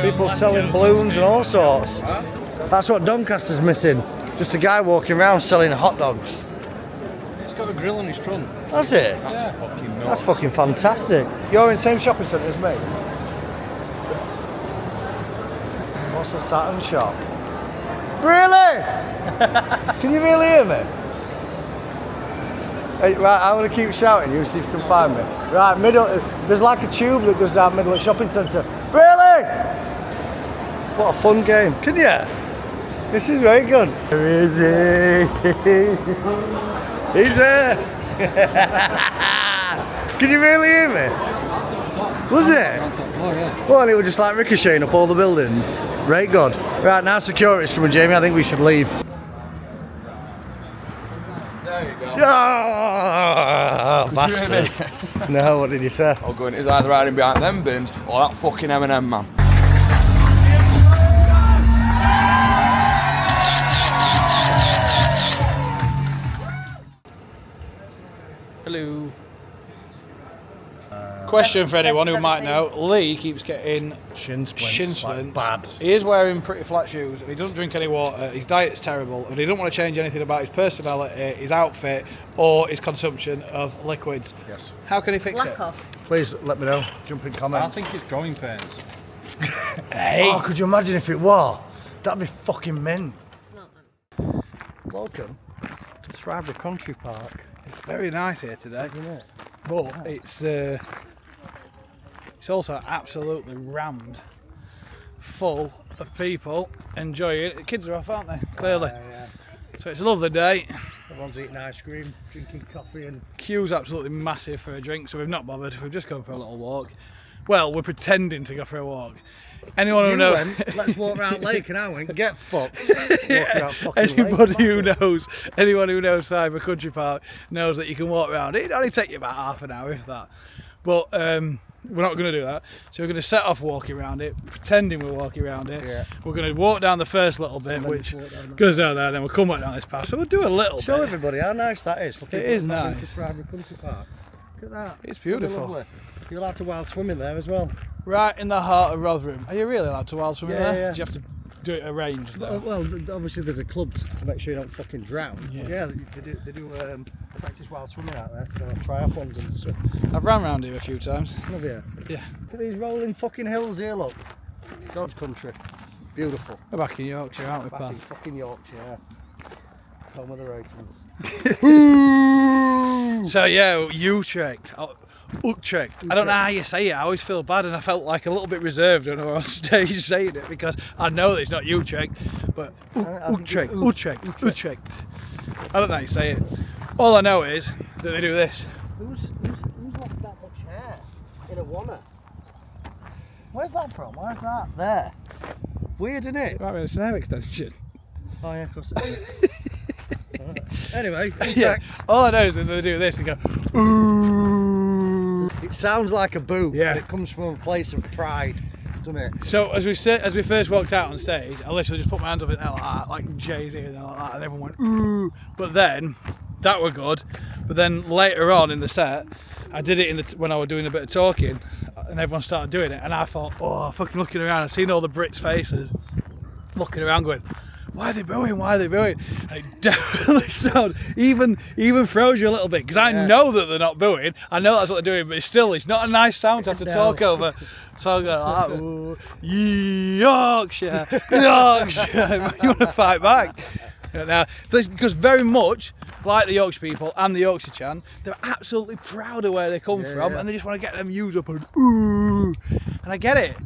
people selling balloons and all sorts. That's what Doncaster's missing. Just a guy walking around selling hot dogs. It's got a grill on his front. That's it. That's fucking fantastic. You're in the same shopping centre as me? What's the Saturn shop? Really? Can you really hear me? Hey, right, I'm going to keep shouting, you see if you can find me. Right, middle, there's like a tube that goes down middle of the shopping centre. Really? What a fun game. Can you? This is very good. Where is he? He's there. Can you really hear me? Was it? Well, it was just like ricocheting up all the buildings. Right, good. Right, now security's coming, Jamie. I think we should leave. There you go. Oh, bastard. No, what did you say? I'm going, it's either hiding behind them bins or that fucking M&M man. Hello. Question for anyone who might know: Lee keeps getting Shin splints. splints. Like bad. He is wearing pretty flat shoes, and he doesn't drink any water. His diet's terrible, and he doesn't want to change anything about his personality, his outfit, or his consumption of liquids. Yes. How can he fix Lack it? of. Please let me know. Jump in comments. it's growing pains. Hey. Oh, could you imagine if it was? That'd be fucking mint. It's not, man. Welcome to Thriver Country Park. Very nice here today, Isn't it? but it's also absolutely rammed, full of people enjoying it. The kids are off, aren't they? Clearly. Yeah. So it's a lovely day. Everyone's eating ice cream, drinking coffee and... Queue's absolutely massive for a drink, so we've not bothered. We've just gone for a little walk. Well, we're pretending to go for a walk. Anyone who You knows... went, let's walk around Lake, and I went, get fucked. Walking around fucking Anyone Lake. who knows Cyber Country Park knows that you can walk around. It'd only take you about half an hour, if that. But we're not going to do that. So we're going to set off walking around it, pretending we're walking around it. Yeah. We're going to walk down the first little bit, then which walk down that. goes down there, then we'll come back down this path. So we'll do a little Show bit. everybody how nice that is. For It people is who've not been nice. to Thriver Country Park. Look at that. It's beautiful. Lovely. You're allowed to wild swim in there as well. Right in the heart of Rotherham. Are you really allowed to wild swim in Yeah, there? yeah. Do you have to do it arranged though? Well, obviously there's a club to make sure you don't fucking drown. Yeah. Yeah, they do practice wild swimming out there. So triathlons and stuff. I've ran round here a few times. Have you? Yeah. Look at these rolling fucking hills here, look. God's country. Beautiful. We're back in Yorkshire, aren't we, Back pal? in fucking Yorkshire, yeah. Home of the ratings. So yeah, Utrecht. Utrecht. I don't know how you say it. I always feel bad, and I felt like a little bit reserved when I was on stage saying it because I know that it's not Utrecht, but Utrecht. Utrecht. I don't know how you say it. All I know is that they do this. Who's left that much hair in a wanna? Where's that from? Where's that? There. Weird, isn't it? Might be a hair extension. Oh yeah, of course it is. Anyway, Yeah. All I know is that they do this and go, ooh. it sounds like a boo, Yeah. but it comes from a place of pride, doesn't it? So as we first walked out on stage, I literally just put my hands up in the air like that, like Jay-Z and like that, and everyone went ooh. But then that were good. But then later on in the set, I did it when I was doing a bit of talking, and everyone started doing it, and I thought, oh, fucking looking around, I've seen all the Brits' faces, looking around, going, why are they booing? Why are they booing? And it definitely sounds, even throws you a little bit, because I know that they're not booing. I know that's what they're doing, but it's not a nice sound to have to talk over. So I go like, ooh, Yorkshire, Yorkshire. You want to fight back? Now, because very much like the Yorkshire people and the Yorkshire chant, they're absolutely proud of where they come from, and they just want to get them used up and ooh. And I get it.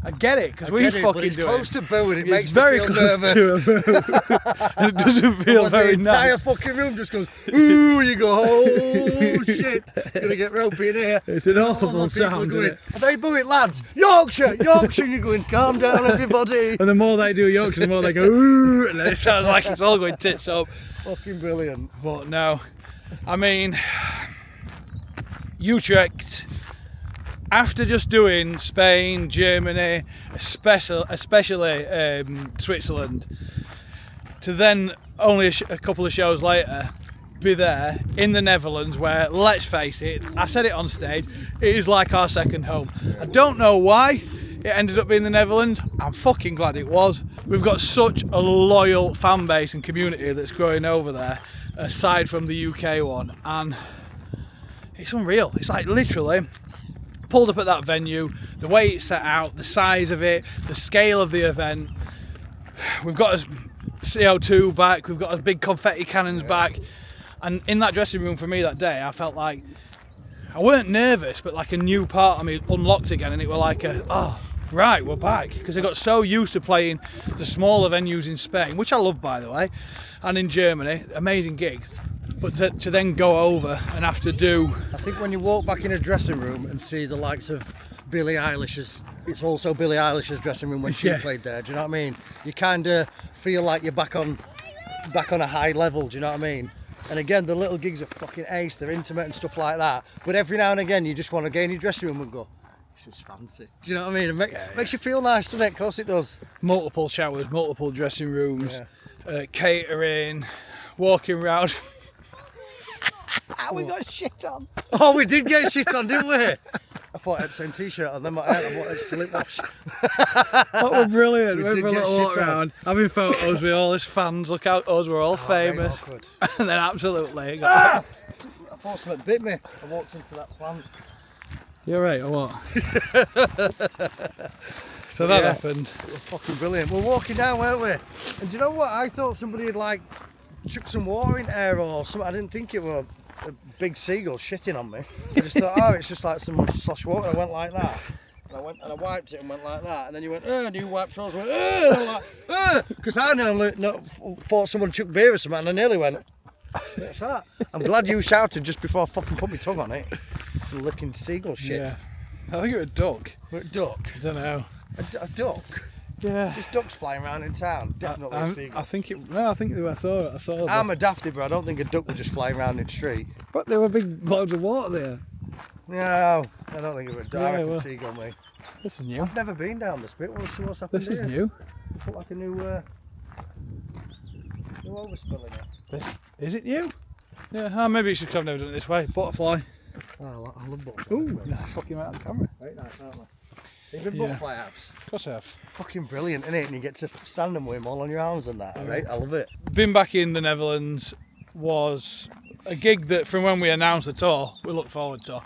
I get it, because I we get it, fucking but it's do close it. to boo and it It's makes very me feel close nervous. to a boo. And it doesn't feel But very the entire nice. fucking room just goes, ooh, you go, oh shit, it's going to get ropey in here. It's an All my awful people are sound, going, isn't it? are they booing, lads? Yorkshire, Yorkshire, and you're going, calm down everybody. And the more they do Yorkshire, the more they go, ooh, and then it sounds like it's all going tits up. Fucking brilliant. But no, I mean, Utrecht, after just doing Spain, Germany, especially Switzerland, to then only a couple of shows later be there in the Netherlands, where, let's face it, I said it on stage, it is like our second home. I don't know why it ended up being the Netherlands. I'm fucking glad it was. We've got such a loyal fan base and community that's growing over there, aside from the UK one, and it's unreal. It's like literally pulled up at that venue, the way it's set out, the size of it, the scale of the event. We've got us CO2 back, we've got us big confetti cannons back, and in that dressing room for me that day, I felt like I weren't nervous, but like a new part of me unlocked again, and it were like oh right, we're back, because I got so used to playing the smaller venues in Spain, which I love by the way, and in Germany, amazing gigs, but to then go over and have to do. I think when you walk back in a dressing room and see the likes of Billie Eilish's, it's also Billie Eilish's dressing room when she played there, do you know what I mean? You kind of feel like you're back on a high level, do you know what I mean? And again, the little gigs are fucking ace, they're intimate and stuff like that, but every now and again you just want to get in your dressing room and go, this is fancy. Do you know what I mean? It makes you feel nice, doesn't it? Of course it does. Multiple showers, multiple dressing rooms, catering, walking around. We got shit on. Oh, we did get shit on, didn't we? I thought I had the same t-shirt on, then I wanted to lip wash. That was brilliant. We We went did for a get little walk shit on. around, having photos with all his fans. Look out, us, we're all famous. Very awkward. And then absolutely. I thought something bit me. I walked into that plant. You're right, or what? So that happened. It was fucking brilliant. We're walking down, weren't we? And do you know what? I thought somebody had like chucked some water in air or something. I didn't think it was a big seagull shitting on me. I just thought, oh, it's just like some slosh water. I went like that. And I went and I wiped it and went like that. And then you went, and you wiped yours, went, and I'm like, because I nearly thought someone chucked beer or something, and I nearly went, what's that? I'm glad you shouted just before I fucking put my tongue on it. Licking seagull shit. Yeah. I think it was a duck. But a duck? I don't know. A duck? Yeah. Just ducks flying around in town. Definitely a seagull. I think it. No, I think I saw it. I saw it. I'm a dafty, but I don't think a duck was just flying around in the street. But there were big loads of water there. No, I don't think it was a direct well. seagull, mate. This is new. I've never been down this bit. What's happened This is here? new. Put like a new overspill in it. Is it new? Yeah. Maybe it's just 'cause I've never done it this way. Butterfly. Oh, I love butterflies. Ooh, no, fucking out of the camera. Very nice, aren't they? Even Yeah. butterfly apps. Of course I have. Fucking brilliant, isn't it? And you get to stand them with them all on your arms and that, right? I love it. Being back in the Netherlands was a gig that, from when we announced the tour, we looked forward to.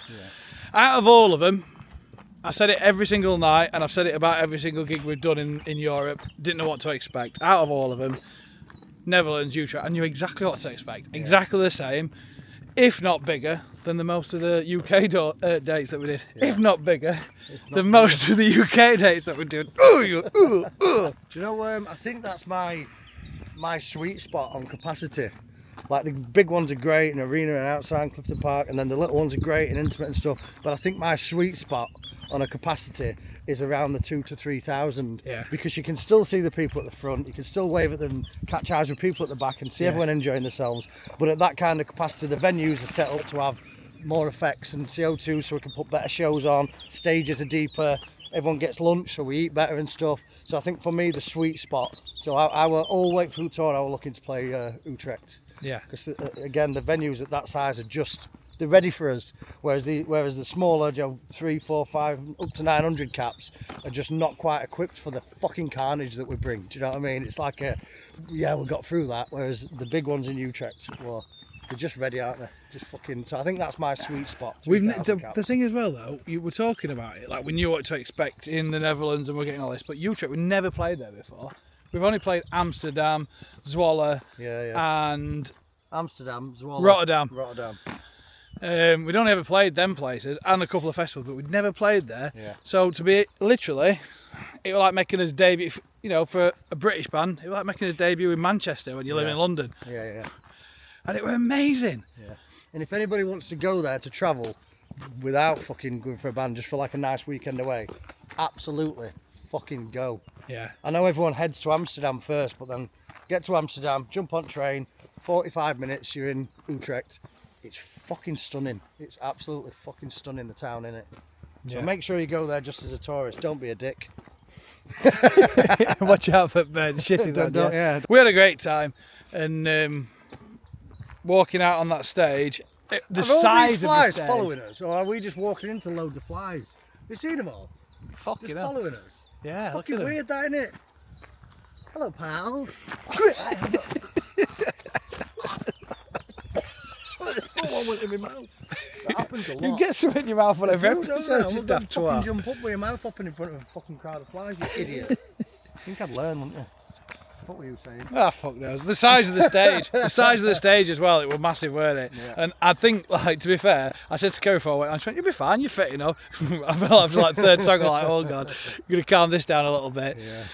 Out of all of them, I said it every single night, and I've said it about every single gig we've done in Europe. Didn't know what to expect. Out of all of them, Netherlands, Utrecht, I knew exactly what to expect. Exactly the same, if not bigger, than the most of the UK dates that we did. If not bigger than most of the UK dates that we did. Do you know, I think that's my sweet spot on capacity. Like the big ones are great in arena and outside in Clifton Park, and then the little ones are great and intimate and stuff. But I think my sweet spot on a capacity is around the 2,000 to 3,000. Yeah. Because you can still see the people at the front, you can still wave at them, catch eyes with people at the back, and see everyone enjoying themselves. But at that kind of capacity, the venues are set up to have more effects and CO2, so we can put better shows on. Stages are deeper. Everyone gets lunch, so we eat better and stuff. So I think for me, the sweet spot. So our all Wake Food tour, I was looking to play Utrecht. Yeah. Because again, the venues at that size are they're ready for us. Whereas the smaller, 3, 4, 5, up to 900 caps are just not quite equipped for the fucking carnage that we bring. Do you know what I mean? It's like we got through that. Whereas the big ones in Utrecht, well, they're just ready, aren't they? Just fucking. So I think that's my sweet spot. The thing as well, though, you were talking about it, like we knew what to expect in the Netherlands and we're getting all this, but Utrecht, we never played there before. We've only played Amsterdam, Zwolle, and Amsterdam, Zwolle, Rotterdam. We'd only ever played them places and a couple of festivals, but we'd never played there. Yeah. So to be literally it was like making his debut, you know, for a British band, it was like making his debut in Manchester when you live in London. Yeah. And it was amazing. Yeah. And if anybody wants to go there to travel without fucking going for a band, just for like a nice weekend away, absolutely fucking go. Yeah. I know everyone heads to Amsterdam first, but then get to Amsterdam, jump on train, 45 minutes, you're in Utrecht. It's fucking stunning. It's absolutely fucking stunning, the town, innit? So make sure you go there just as a tourist. Don't be a dick. Watch out for shitting Don't, yeah. We had a great time, and walking out on that stage, the Are all size these of the flies stage. following us, or are we just walking into loads of flies? Have you seen them all? Fucking Just hell. following us. Yeah, look Fucking at 'em. weird, that, innit? Hello, pals. One went in my mouth. That happens a lot. You get something in your mouth whenever Don't episode. you? Don't fucking jump up with your mouth open in front of a fucking crowd of flies, you idiot. I think I'd learn, wouldn't you? What were you saying? Ah, fuck knows. The size of the stage, the size of the stage as well. It was massive, weren't it? Yeah. And I think, like, to be fair, I said to Kerry for a while, "You'll be fine. You're fit enough." I felt after like third song, I'm like, "Oh god, I'm gonna calm this down a little bit." Yeah.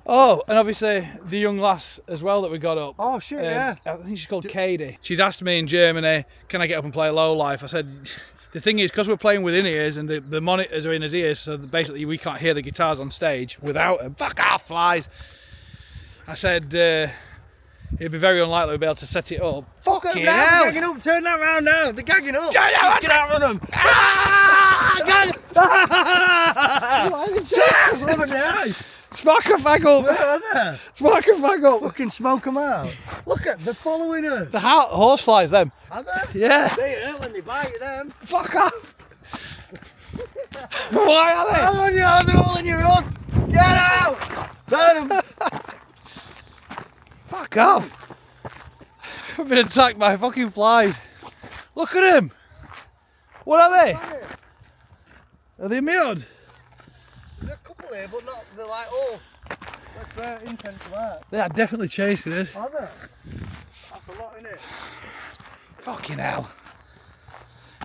Oh, and obviously the young lass as well that we got up. Oh shit, yeah. I think she's called Katie. She's asked me in Germany, "Can I get up and play Low Life?" I said, the thing is, because we're playing with in-ears and the monitors are in his ears, so that basically we can't hear the guitars on stage without them. Fuck off, flies. I said, it'd be very unlikely we'd be able to set it up. Fucking They're hell! gagging up, turn that round now. They're gagging up. Get out of them! Smack a fag up! Where are they? Smack a fag up! Fucking smoke them out. Look at, they're following us. The horse flies, them. Are they? Yeah. They hurt when they bite you, them. Fuck off! Why are they? All on you, they're all in your hood. Get out! Burn them. Fuck off! I've been attacked by fucking flies. Look at them! What are they? Are they mud? There's a couple here, but not, they're like, oh, they're intense work. They are definitely chasing us. Are they? That's a lot, innit? Fucking hell.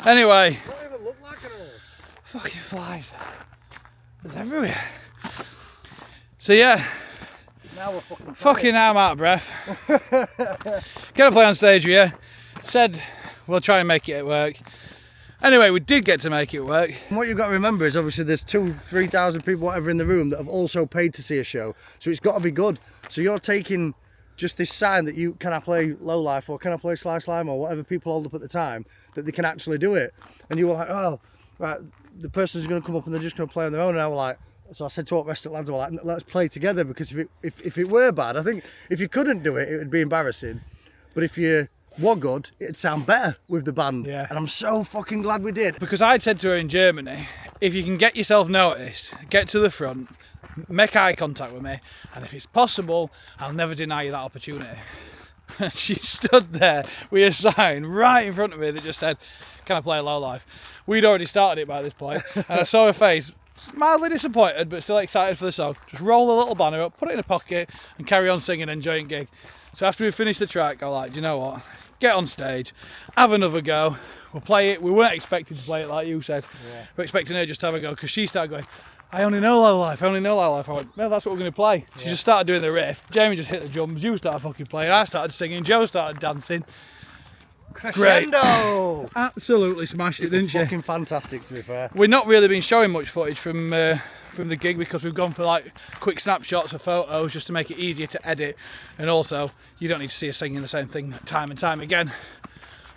Anyway, They don't even look like an horse. fucking flies. They're everywhere. So yeah, Now we're fucking fucking hell, I'm out of breath. Gonna play on stage with you. Said we'll try and make it work. Anyway, we did get to make it work. And what you've got to remember is obviously there's 2,000-3,000 people, whatever, in the room that have also paid to see a show. So it's got to be good. So you're taking just this sign that you, can I play Low Life or can I play Sly Slime or whatever people hold up at the time, that they can actually do it. And you were like, oh, right, the person's going to come up and they're just going to play on their own. And I was like, so I said to all the rest of the lads, I was like, let's play together, because if it were bad, I think if you couldn't do it, it would be embarrassing. But if you were good, it'd sound better with the band. Yeah. And I'm so fucking glad we did. Because I'd said to her in Germany, if you can get yourself noticed, get to the front, make eye contact with me, and if it's possible, I'll never deny you that opportunity. And she stood there with a sign right in front of me that just said, can I play Low Life? We'd already started it by this point, and I saw her face, mildly disappointed but still excited for the song. Just roll the little banner up, put it in a pocket and carry on singing, enjoying gig. So after we finished the track, I was like, do you know what, get on stage, have another go, we'll play it. We weren't expecting to play it like you said. Yeah. We're expecting her just to have a go, because she started going, I only know Low Life, I only know Low Life. I went, well, that's what we're going to play. She just started doing the riff, Jamie just hit the drums, you started fucking playing, I started singing, Joe started dancing. Crescendo! Great. Absolutely smashed it, didn't she? Fucking fantastic, to be fair. We've not really been showing much footage from the gig, because we've gone for like quick snapshots of photos just to make it easier to edit, and also you don't need to see us singing the same thing time and time again.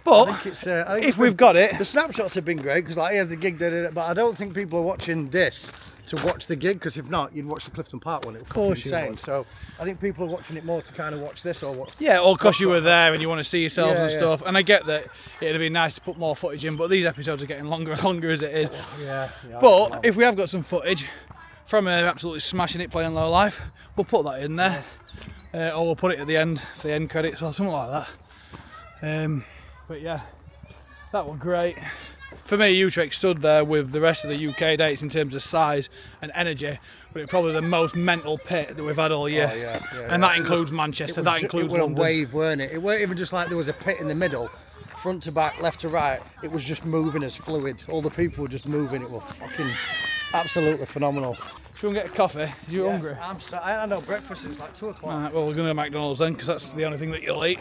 But I think if we've got it, the snapshots have been great, because like here's the gig, but I don't think people are watching this to watch the gig, because if not, you'd watch the Clifton Park one. It was Of course fucking you insane. would. So I think people are watching it more to kind of watch this or what. yeah, or because you were there and you want to see yourselves Yeah, and yeah. stuff. And I get that it'd be nice to put more footage in, but these episodes are getting longer and longer as it is. Yeah. But if we have got some footage from absolutely smashing it playing Low Life, we'll put that in there, or we'll put it at the end for the end credits or something like that. But yeah, that was great. For me, Utrecht stood there with the rest of the UK dates in terms of size and energy, but it's probably the most mental pit that we've had all year. Oh, yeah, and that includes Manchester, that includes it was London. a wave, weren't it? It weren't even just like there was a pit in the middle, front to back, left to right. It was just moving as fluid. All the people were just moving. It was fucking absolutely phenomenal. Should we get a coffee? Are you hungry? I know breakfast is like 2 o'clock. Alright, well we're going to McDonald's then, because that's the only thing that you'll eat.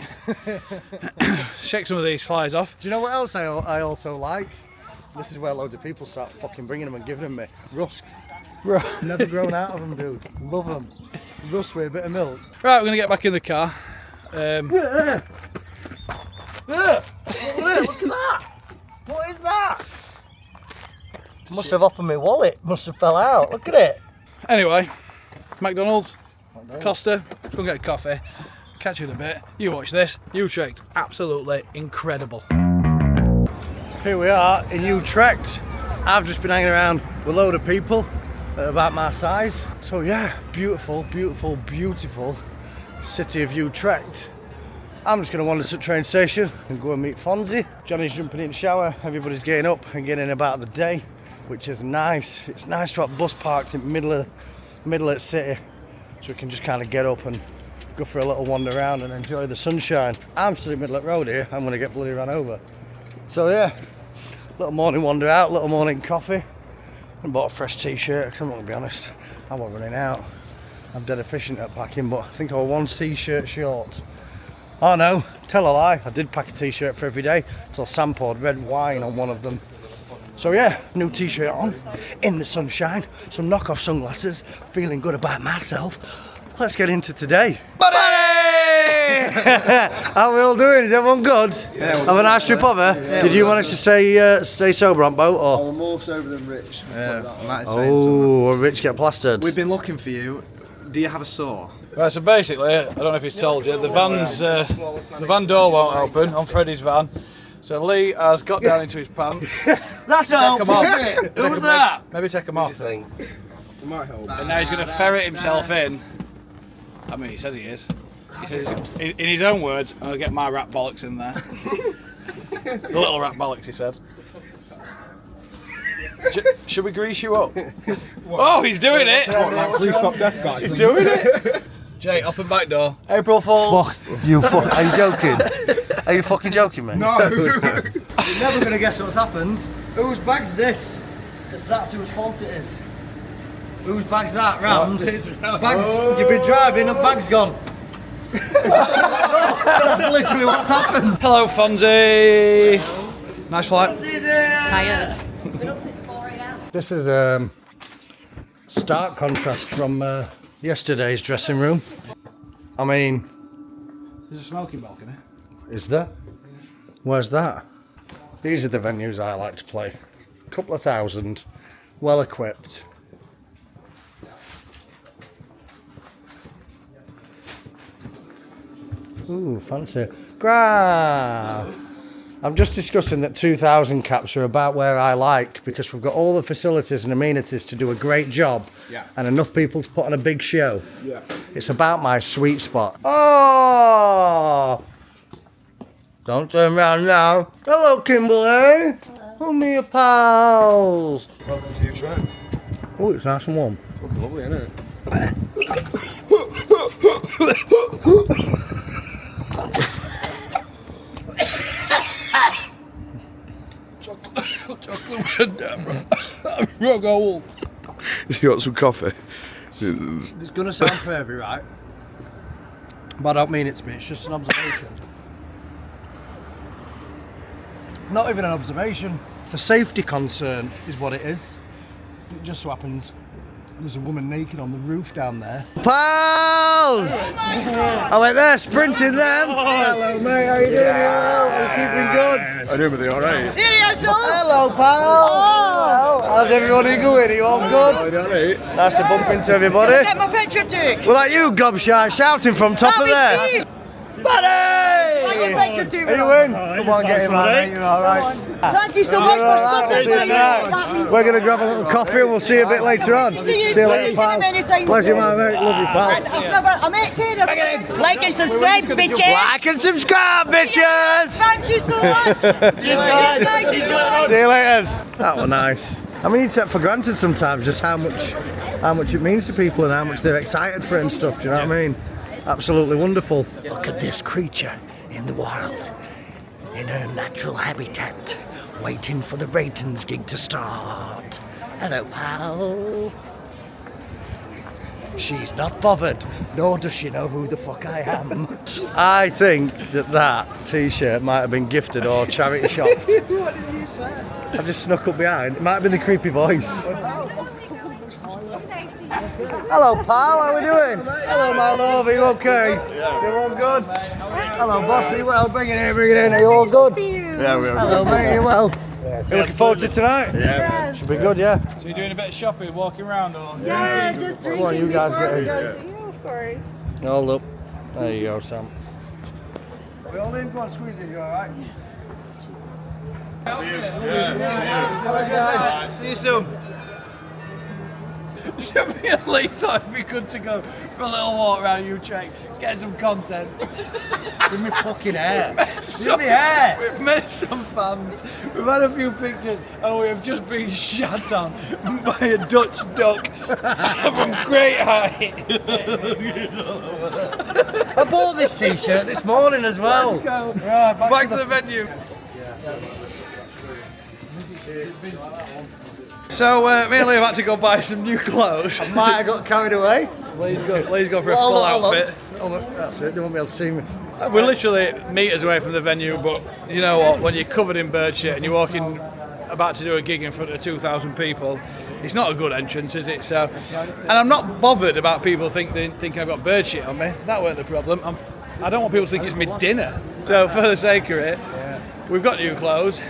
Shake some of these flies off. Do you know what else I also like? This is where loads of people start fucking bringing them and giving them me. Rusks. Never grown out of them, dude. Love them. Rusk with a bit of milk. Right, we're going to get back in the car. Look at that! What is that? Must have opened my wallet. Must have fell out. Look at it. Anyway, McDonald's, Costa, go and get a coffee. Catch you in a bit. You watch this. Utrecht, absolutely incredible. Here we are in Utrecht. I've just been hanging around with a load of people about my size. So yeah, beautiful, beautiful, beautiful city of Utrecht. I'm just going to wander to the train station and go and meet Fonzie. Johnny's jumping in the shower. Everybody's getting up and getting about the day, which is nice. It's nice to have bus parked in the middle of the city, so we can just kind of get up and go for a little wander around and enjoy the sunshine. I'm still in the middle of the road here. I'm going to get bloody run over. So yeah, little morning wander out, little morning coffee, and bought a fresh t-shirt because I'm not going to be honest, I wasn't running out. I'm dead efficient at packing, but I think I was one t-shirt short. Oh no, tell a lie, I did pack a t-shirt for every day until Sam poured red wine on one of them. So yeah, new t-shirt on, in the sunshine, some knockoff sunglasses, feeling good about myself. Let's get into today. Buddy! How are we all doing? Is everyone good? Yeah, have a nice trip over? Yeah, did you manage to stay sober on boat? Or? I'm more sober than Rich. Yeah. Oh, Rich get plastered. We've been looking for you. Do you have a saw? Right, so basically, I don't know if he's told you, the van door won't open on Freddie's van. So Lee has got down into his pants. That's not off. Who was that? Maybe take them off. It might help. And now he's going to ferret himself in. I mean, he says he is. He says, in his own words, I'm going to get my rat bollocks in there. The little rat bollocks, he said. Should we grease you up? Oh, he's doing it! Grease up deaf guys. He's doing it! Jay, up and back door. April Fools. Fuck you, are you joking? Are you fucking joking, man? No! You're never going to guess what's happened. Whose bag's this? Because that's whose fault it is. Whose bag's that? Ram's? Bag's, you've been driving and bag's gone. That's literally what's happened. Hello, Fonzie. Nice flight. Tired. Been up since 4 a.m. This is a stark contrast from yesterday's dressing room. I mean, There's a smoking balcony. is there? Where's that? These are the venues I like to play. Couple of thousand, well equipped. Ooh, fancy. Grab! I'm just discussing that 2,000 caps are about where I like, because we've got all the facilities and amenities to do a great job, and enough people to put on a big show. Yeah. It's about my sweet spot. Oh! Don't turn around now. Hello, Kimberly. Hello, me your pals. Welcome to Utrecht. Oh, it's nice and warm. Fucking lovely, isn't it? Chocolate red Deborah. Rug old. You got some coffee? It's going to sound pervy, right? But I don't mean it to be, it's just an observation. Not even an observation. A safety concern is what it is. It just so happens there's a woman naked on the roof down there. Pals! I went there sprinting them. Hello mate, how you doing? Are you keeping good? I do, but they alright. Hello pal! How's everybody going? Are you all good? Nice to bump into everybody. Get my picture took. Well, that you, gobshite, shouting from top of there. Buddy! Are you in? Come on, get him out, mate. You're all right. Thank you so much for stopping See you tonight. We're going to grab a little coffee and we'll see you a bit later on. See you later, pal. Pleasure, my mate. Love you, pal. I make care. Like and subscribe, bitches. Like and subscribe, bitches! Thank you so much. See you later. That was nice. I mean, you take for granted sometimes just how much it means to people and how much they're excited for it and stuff. Do you know what I mean? Absolutely wonderful. Look at this creature in the wild, in her natural habitat, waiting for the ratings gig to start. Hello, pal. She's not bothered, nor does she know who the fuck I am. I think that t-shirt might have been gifted or charity shopped. What did you say? I just snuck up behind. It might have been the creepy voice. Hello, pal. How are we doing? Hello, my love. Are you okay? Yeah. You all good? Hello, boss. Are you well? Bring it in. Bring it in. Are you all good? Yeah, we are. Hello, mate. Are you well? You looking forward to tonight? Yeah. Should be good, yeah. So you're doing a bit of shopping, walking around, or? Yeah, just drinking on, you guys before get we in. go to you, of course. Hold up. There you go, Sam. Are we all in? Go on, squeeze it. You all right? Hello, guys. See you soon. So me and Lee thought it'd be good to go for a little walk around Utrecht, get some content. It's in my fucking hair. It's in my hair. We've met some fans, we've had a few pictures, and we have just been shot on by a Dutch duck from great height. I bought this t-shirt this morning as well. Let's go. Right, Back to the venue. So me and Lee have had to go buy some new clothes. I might have got carried away. Lee's go for a Hold full on, hold on. outfit. Hold on. That's it. They won't be able to see me. We're literally meters away from the venue, but you know what? When you're covered in bird shit and you're walking about to do a gig in front of 2,000 people, it's not a good entrance, is it? So, and I'm not bothered about people thinking I've got bird shit on me. That weren't the problem. I don't want people to think it's my dinner. So for the sake of it, we've got new clothes.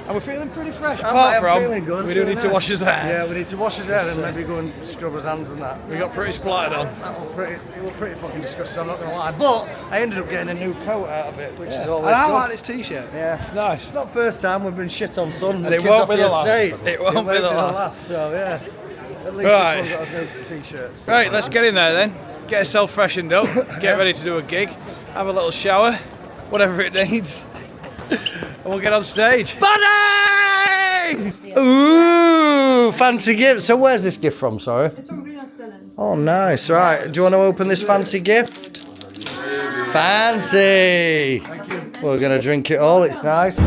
And we're feeling pretty fresh. Apart from, feeling good, we do feeling need to nice. wash his hair. Yeah, we need to wash his hair and maybe go and scrub his hands and that. We got pretty splattered on. It was pretty fucking disgusting, I'm not gonna lie. But I ended up getting a new coat out of it, which is always And I good. like this t-shirt. Yeah. It's nice. It's not the first time we've been shit on sun. And the it kids won't off be the last. estate. It won't be the last. So yeah. At least Right. this one's got us new t-shirts. Right, let's get in there then. Get yourself freshened up. Get ready to do a gig. Have a little shower. Whatever it needs. And we'll get on stage. Buddy! Ooh, fancy gift. So where's this gift from, sorry? It's from Bruno Stillen. Oh, nice. Right. Do you want to open this fancy gift? Fancy. Thank you. We're going to drink it all. It's nice.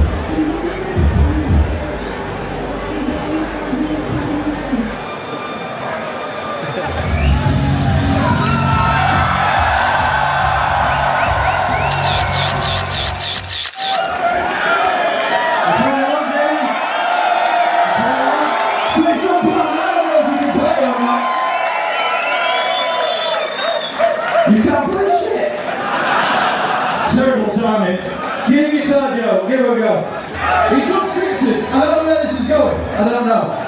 You can't play shit! Terrible timing. Give the guitar, Joe. Give it a go. It's unscripted. I don't know where this is going. I don't know.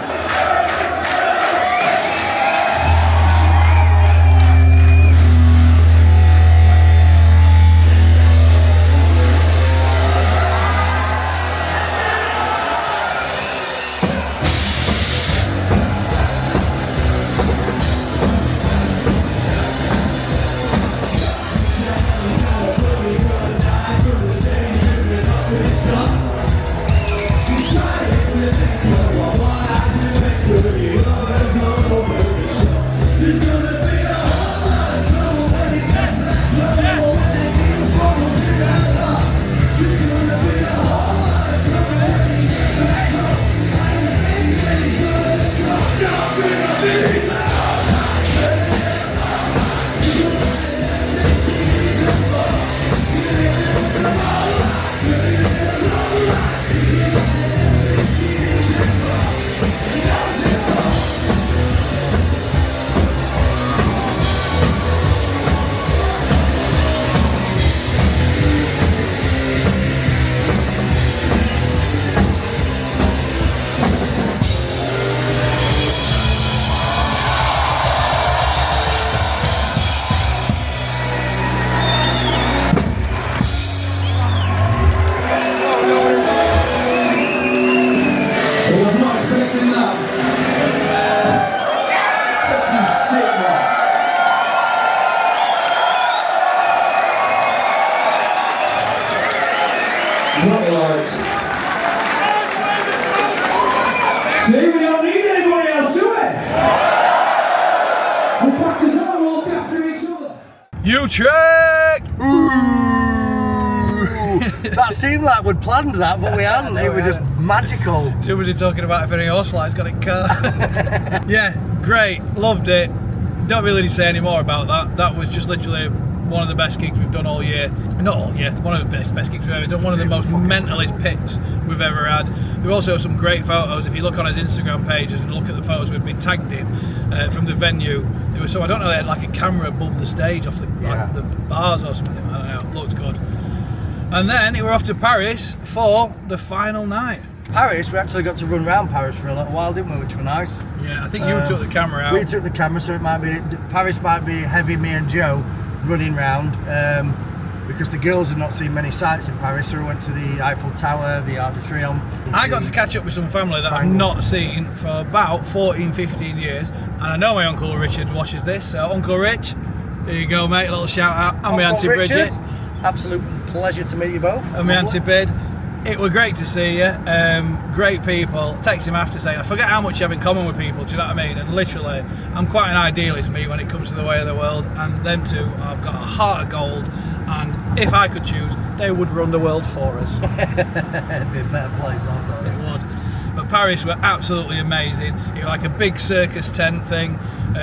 See, we don't need anybody else, do we? We'll pack us on, we'll look after each other. Utrecht! That seemed like we'd planned that, but we hadn't. It was just magical. Too busy talking about if any horseflies got it cut. Yeah, great, loved it. don't really need to say any more about that. That was just literally one of the best gigs we've done all year. Not all year, one of the best gigs we've ever done. One of the most mentalist pits we've ever had. There were also some great photos. If you look on his Instagram pages and look at the photos we've been tagged in from the venue, there was I don't know, they had like a camera above the stage off the, like the bars or something. I don't know, it looked good. And then we were off to Paris for the final night. Paris, we actually got to run around Paris for a little while, didn't we? Which were nice. Yeah, I think you took the camera out. We took the camera, so it might be Paris might be heavy. Me and Joe running round because the girls had not seen many sights in Paris, so we went to the Eiffel Tower, the Arc de Triomphe. I got to catch up with some family that I've not seen for about 14-15 years, and I know my Uncle Richard watches this, so Uncle Rich, there you go mate, a little shout out. And my Auntie Bridget. Absolute pleasure to meet you both. And my Auntie Bid. It was great to see you, great people. Text him after saying, I forget how much you have in common with people, do you know what I mean? And literally, I'm quite an idealist, me, when it comes to the way of the world, and them two, I've got a heart of gold, and if I could choose, they would run the world for us. It'd be a better place, I'll tell you. It would. But Paris were absolutely amazing. It was like a big circus tent thing.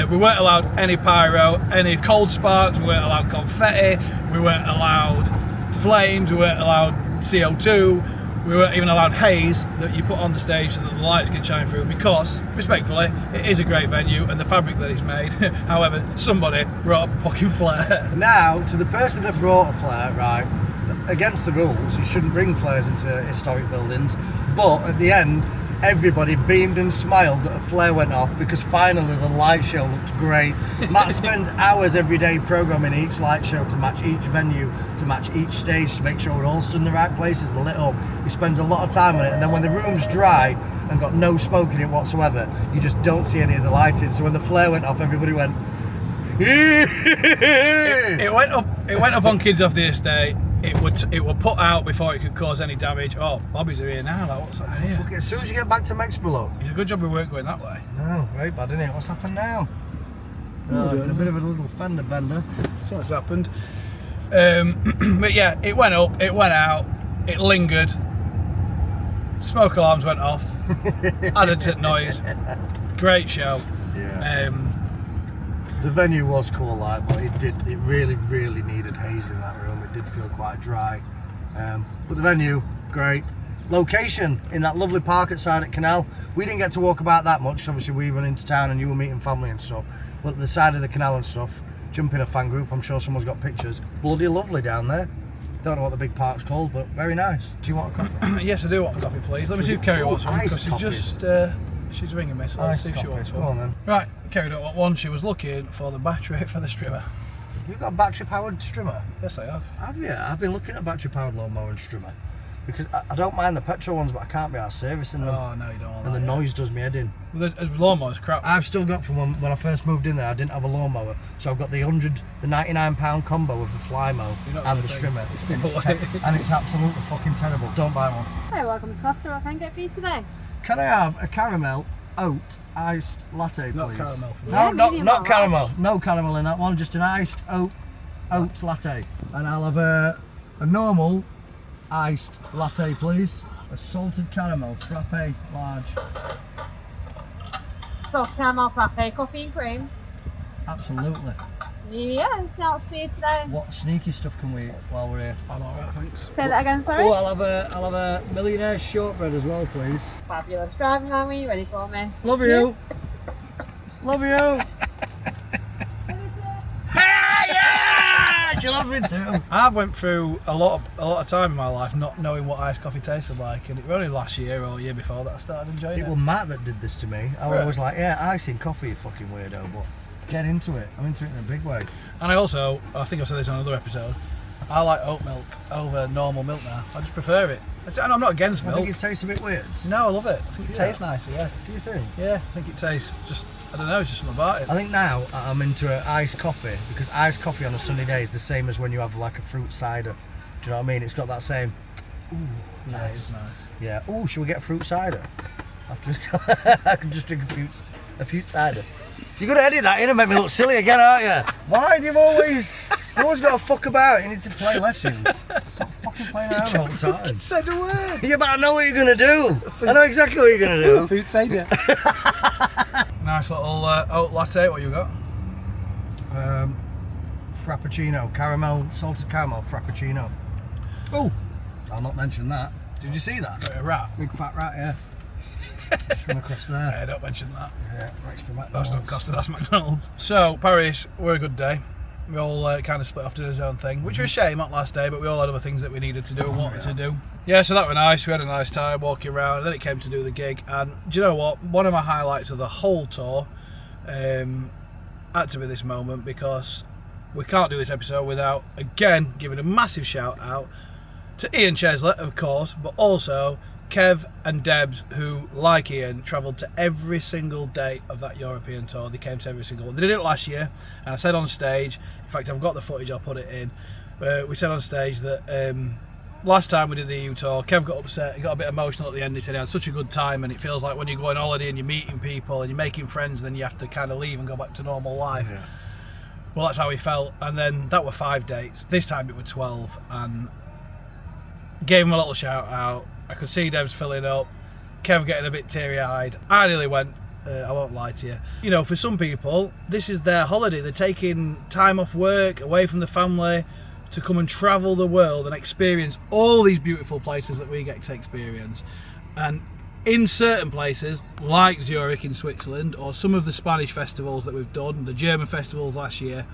We weren't allowed any pyro, any cold sparks, we weren't allowed confetti, we weren't allowed flames, we weren't allowed CO2, we weren't even allowed haze that you put on the stage so that the lights can shine through, because, respectfully, it is a great venue and the fabric that it's made. However, somebody brought a fucking flare. Now, to the person that brought a flare, right, against the rules, you shouldn't bring flares into historic buildings, but at the end, everybody beamed and smiled that a flare went off because finally the light show looked great. Matt spends hours every day programming each light show to match each venue, to match each stage, to make sure we're all stood in the right places and lit up. He spends a lot of time on it, and then when the room's dry and got no smoke in it whatsoever, you just don't see any of the lighting. So when the flare went off, everybody went it went up on Kids Off the Estate. It would put out before it could cause any damage. Oh, Bobby's are here now. Like, what's happening here? Fuck it, as soon as you get back to Mexbolo. It's a good job we weren't going that way. No, very bad, isn't it? What's happened now? Oh, a bit of a little fender bender. Something's happened. But yeah, it went up, it went out, it lingered. Smoke alarms went off. Added noise. Great show. Yeah. The venue was cool, like, but it really needed haze in that room. It did feel quite dry. But the venue, great. Location in that lovely park outside at Canal. We didn't get to walk about that much. Obviously, we went into town and you were meeting family and stuff. But the side of the canal and stuff, jump in a fan group. I'm sure someone's got pictures. Bloody lovely down there. Don't know what the big park's called, but very nice. Do you want a coffee? Yes, I do want a coffee, please. Let me see if Kerry wants one, because she's ringing me, so let's see if she wants one. Go on, then. Right, Kerry don't want one. She was looking for the battery for the strimmer. You've got a battery-powered strimmer? Yes, I have. Have you? I've been looking at battery-powered lawnmower and strimmer. Because I don't mind the petrol ones, but I can't be out servicing them. Oh, no, you don't want and that. the noise does me head in. Well, the lawnmower's crap. I've still got from when I first moved in there, I didn't have a lawnmower. So I've got the £99 combo of the Flymo and the strimmer. And it's absolutely fucking terrible. Don't buy one. Hi, welcome to Costa. What can I get for you today? Can I have a caramel oat iced latte, please? Not caramel for me. No, not caramel. No caramel in that one, just an iced oat latte. And I'll have a normal iced latte, please. A salted caramel frappe large. Soft caramel frappe, coffee and cream. Absolutely. Yeah, anything else for you today? What sneaky stuff can we eat while we're here? I'm alright, thanks. Say that again, sorry. Oh, I'll have a millionaire shortbread as well, please. Fabulous. Driving man, are you ready for me? Love you. Love you. She loves me too. I went through a lot of time in my life not knowing what iced coffee tasted like, and it was only last year or year before that I started enjoying it. It was Matt that did this to me. I was like, yeah, ice in coffee, you fucking weirdo, but get into it. I'm into it in a big way. And I think I've said this on another episode, I like oat milk over normal milk now. I just prefer it. And I'm not against milk. I think it tastes a bit weird. No, I love it. I think it tastes nicer, yeah. Do you think? Yeah, I think it tastes just, I don't know, it's just something about it. I think now I'm into iced coffee, because iced coffee on a sunny day is the same as when you have like a fruit cider. Do you know what I mean? It's got that same, ooh, Yeah, nice. it's nice. Yeah. Ooh, should we get fruit cider? I can just drink a fruit cider. You're gonna edit that in and make me look silly again, aren't you? Why do you always got to fuck about? You need to play lessons. Stop fucking playing around all the time. Said a word. You better know what you're gonna do. I know exactly what you're gonna do. Food cider. Nice little oat latte. What you got? Frappuccino, salted caramel frappuccino. Oh, I'll not mention that. Did you see that? A rat. Big fat rat, yeah. Just run across there. Yeah, don't mention that. Yeah, next to That's not Costa, that's McDonald's. So, Paris, were a good day. We all kind of split off to do his own thing, which was a shame on last day, but we all had other things that we needed to do and wanted to do. Yeah, so that was nice. We had a nice time walking around, and then it came to do the gig. And do you know what? One of my highlights of the whole tour had to be this moment, because we can't do this episode without, again, giving a massive shout out to Ian Cheslett, of course, but also Kev and Debs, who, like Ian, travelled to every single day of that European tour. They came to every single one. They did it last year, and I said on stage, in fact, I've got the footage, I'll put it in. We said on stage that last time we did the EU tour, Kev got upset, he got a bit emotional at the end. He said he had such a good time, and it feels like when you go on holiday and you're meeting people and you're making friends, then you have to kind of leave and go back to normal life. Yeah. Well, that's how he felt. And then that were 5 dates. This time it was 12, and gave him a little shout out. I could see Debs filling up, Kev getting a bit teary-eyed. I nearly went, I won't lie to you. You know, for some people, this is their holiday. They're taking time off work, away from the family, to come and travel the world and experience all these beautiful places that we get to experience. And in certain places, like Zurich in Switzerland, or some of the Spanish festivals that we've done, the German festivals last year,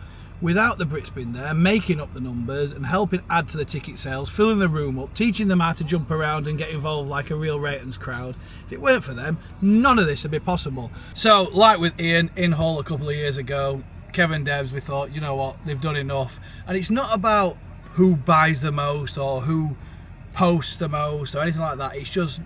without the Brits being there, making up the numbers and helping add to the ticket sales, filling the room up, teaching them how to jump around and get involved like a real Ratings crowd. If it weren't for them, none of this would be possible. So, like with Ian in Hull a couple of years ago, Kevin Debs, we thought, you know what, they've done enough. And it's not about who buys the most or who posts the most or anything like that. It's just,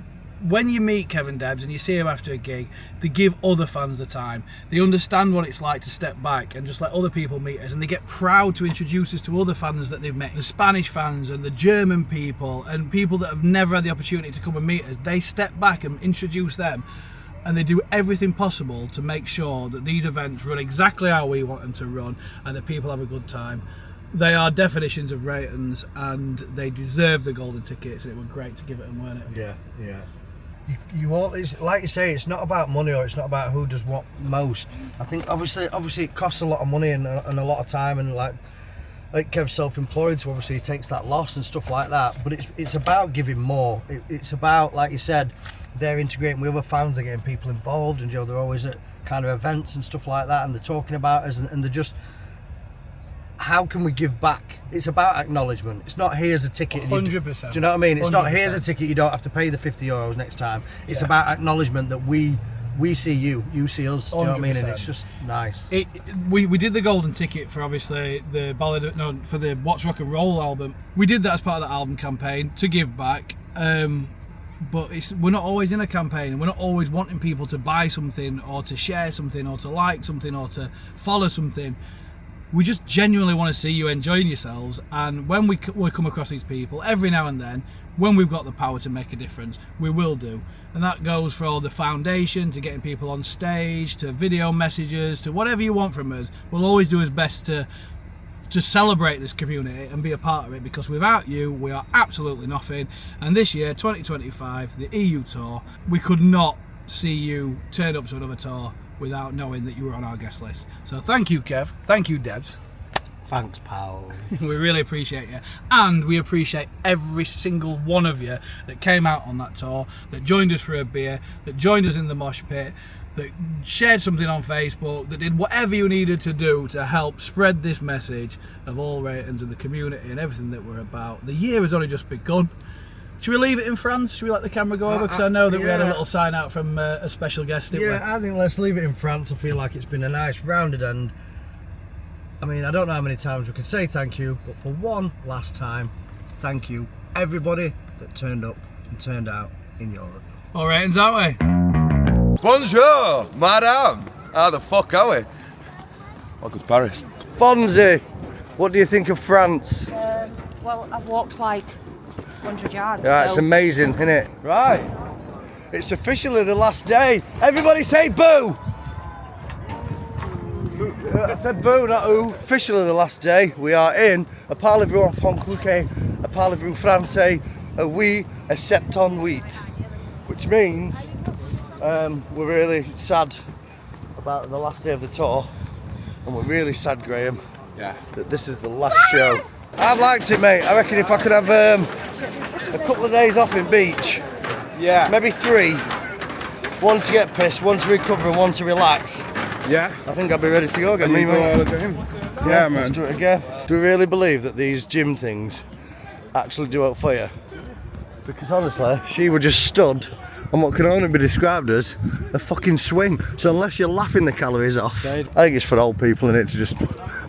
when you meet Kevin Debs and you see him after a gig, they give other fans the time. They understand what it's like to step back and just let other people meet us, and they get proud to introduce us to other fans that they've met. The Spanish fans and the German people and people that have never had the opportunity to come and meet us, they step back and introduce them, and they do everything possible to make sure that these events run exactly how we want them to run and that people have a good time. They are definitions of Ratings, and they deserve the golden tickets, and it was great to give it them, weren't it? Yeah, yeah. You all, it's like you say, it's not about money, or it's not about who does what most. I think obviously it costs a lot of money and a lot of time, and like Kev's self-employed, so obviously he takes that loss and stuff like that. But it's about giving more. It's about, like you said, they're integrating with other fans, they're getting people involved, and they're always at kind of events and stuff like that, and they're talking about us, and they're just, how can we give back? It's about acknowledgement. It's not, here's a ticket. 100%. Do you know what I mean? It's 100%. not, here's a ticket, you don't have to pay the €50 next time. It's about acknowledgement that we see you see us. Do you know what I mean? And it's just nice. We did the golden ticket for, obviously, the ballad, no, for the What's Rock and Roll album. We did that as part of the album campaign to give back. But we're not always in a campaign, and we're not always wanting people to buy something or to share something or to like something or to follow something. We just genuinely want to see you enjoying yourselves, and when we come across these people, every now and then, when we've got the power to make a difference, we will do. And that goes for all the foundation, to getting people on stage, to video messages, to whatever you want from us. We'll always do our best to celebrate this community and be a part of it, because without you, we are absolutely nothing. And this year, 2025, the EU tour, we could not see you turn up to another tour without knowing that you were on our guest list. So thank you, Kev. Thank you, Debs. Thanks, pals. We really appreciate you. And we appreciate every single one of you that came out on that tour, that joined us for a beer, that joined us in the mosh pit, that shared something on Facebook, that did whatever you needed to do to help spread this message of all Ratings and the community and everything that we're about. The year has only just begun. Should we leave it in France? Should we let the camera go over? Because I know that we had a little sign out from a special guest, didn't we? I think let's leave it in France. I feel like it's been a nice rounded end. I mean, I don't know how many times we can say thank you, but for one last time, thank you, everybody that turned up and turned out in Europe. All Ratings, aren't we? Bonjour, madame. How the fuck are we? Welcome to Paris. Fonzie, what do you think of France? Well, I've walked like 100 yards. Yeah, it's amazing, isn't it? Right, it's officially the last day. Everybody say boo! I said boo, not ooh. Officially the last day. We are in a parlez-vous en français, a parlez-vous français, a oui, a septon wheat, which means we're really sad about the last day of the tour. And we're really sad, Graham, Yeah. that this is the last show. I've liked it, mate. I reckon if I could have a couple of days off in beach, Yeah. maybe 3, one to get pissed, one to recover, and one to relax, Yeah. I think I'd be ready to go again. And you Me, go mate. all the time. Yeah, man. Let's do it again. Do we really believe that these gym things actually do it for you? Because honestly, she was just stood on what can only be described as a fucking swing. So unless you're laughing the calories off, I think it's for old people in it to just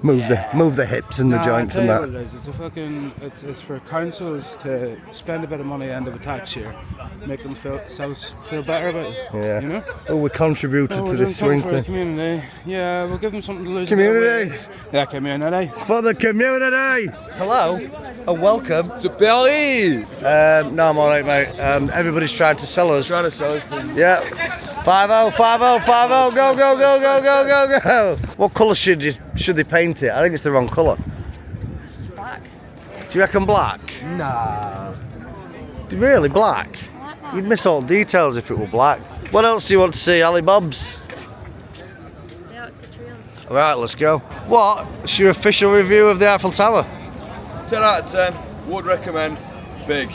move the hips and the joints and that. It's a fucking. It's for councils to spend a bit of money end of a tax year, make them feel better about it. Yeah. You know. Oh, we contributed to this swing for the thing. community. Yeah, we'll give them something to lose. Community. Yeah, community. It's for the community. Hello and welcome. To Billy! No, I'm alright, mate. Everybody's trying to sell us. Trying to sell us things. Yeah. 50, 50, 50, go, go, go, go, go, go, go. What colour should they paint it? I think it's the wrong colour. Black. Do you reckon black? Nah. Really, black? You'd miss all the details if it were black. What else do you want to see, Ali Bobs? Right, let's go. What's your official review of the Eiffel Tower? 10 out of 10. Would recommend. Big.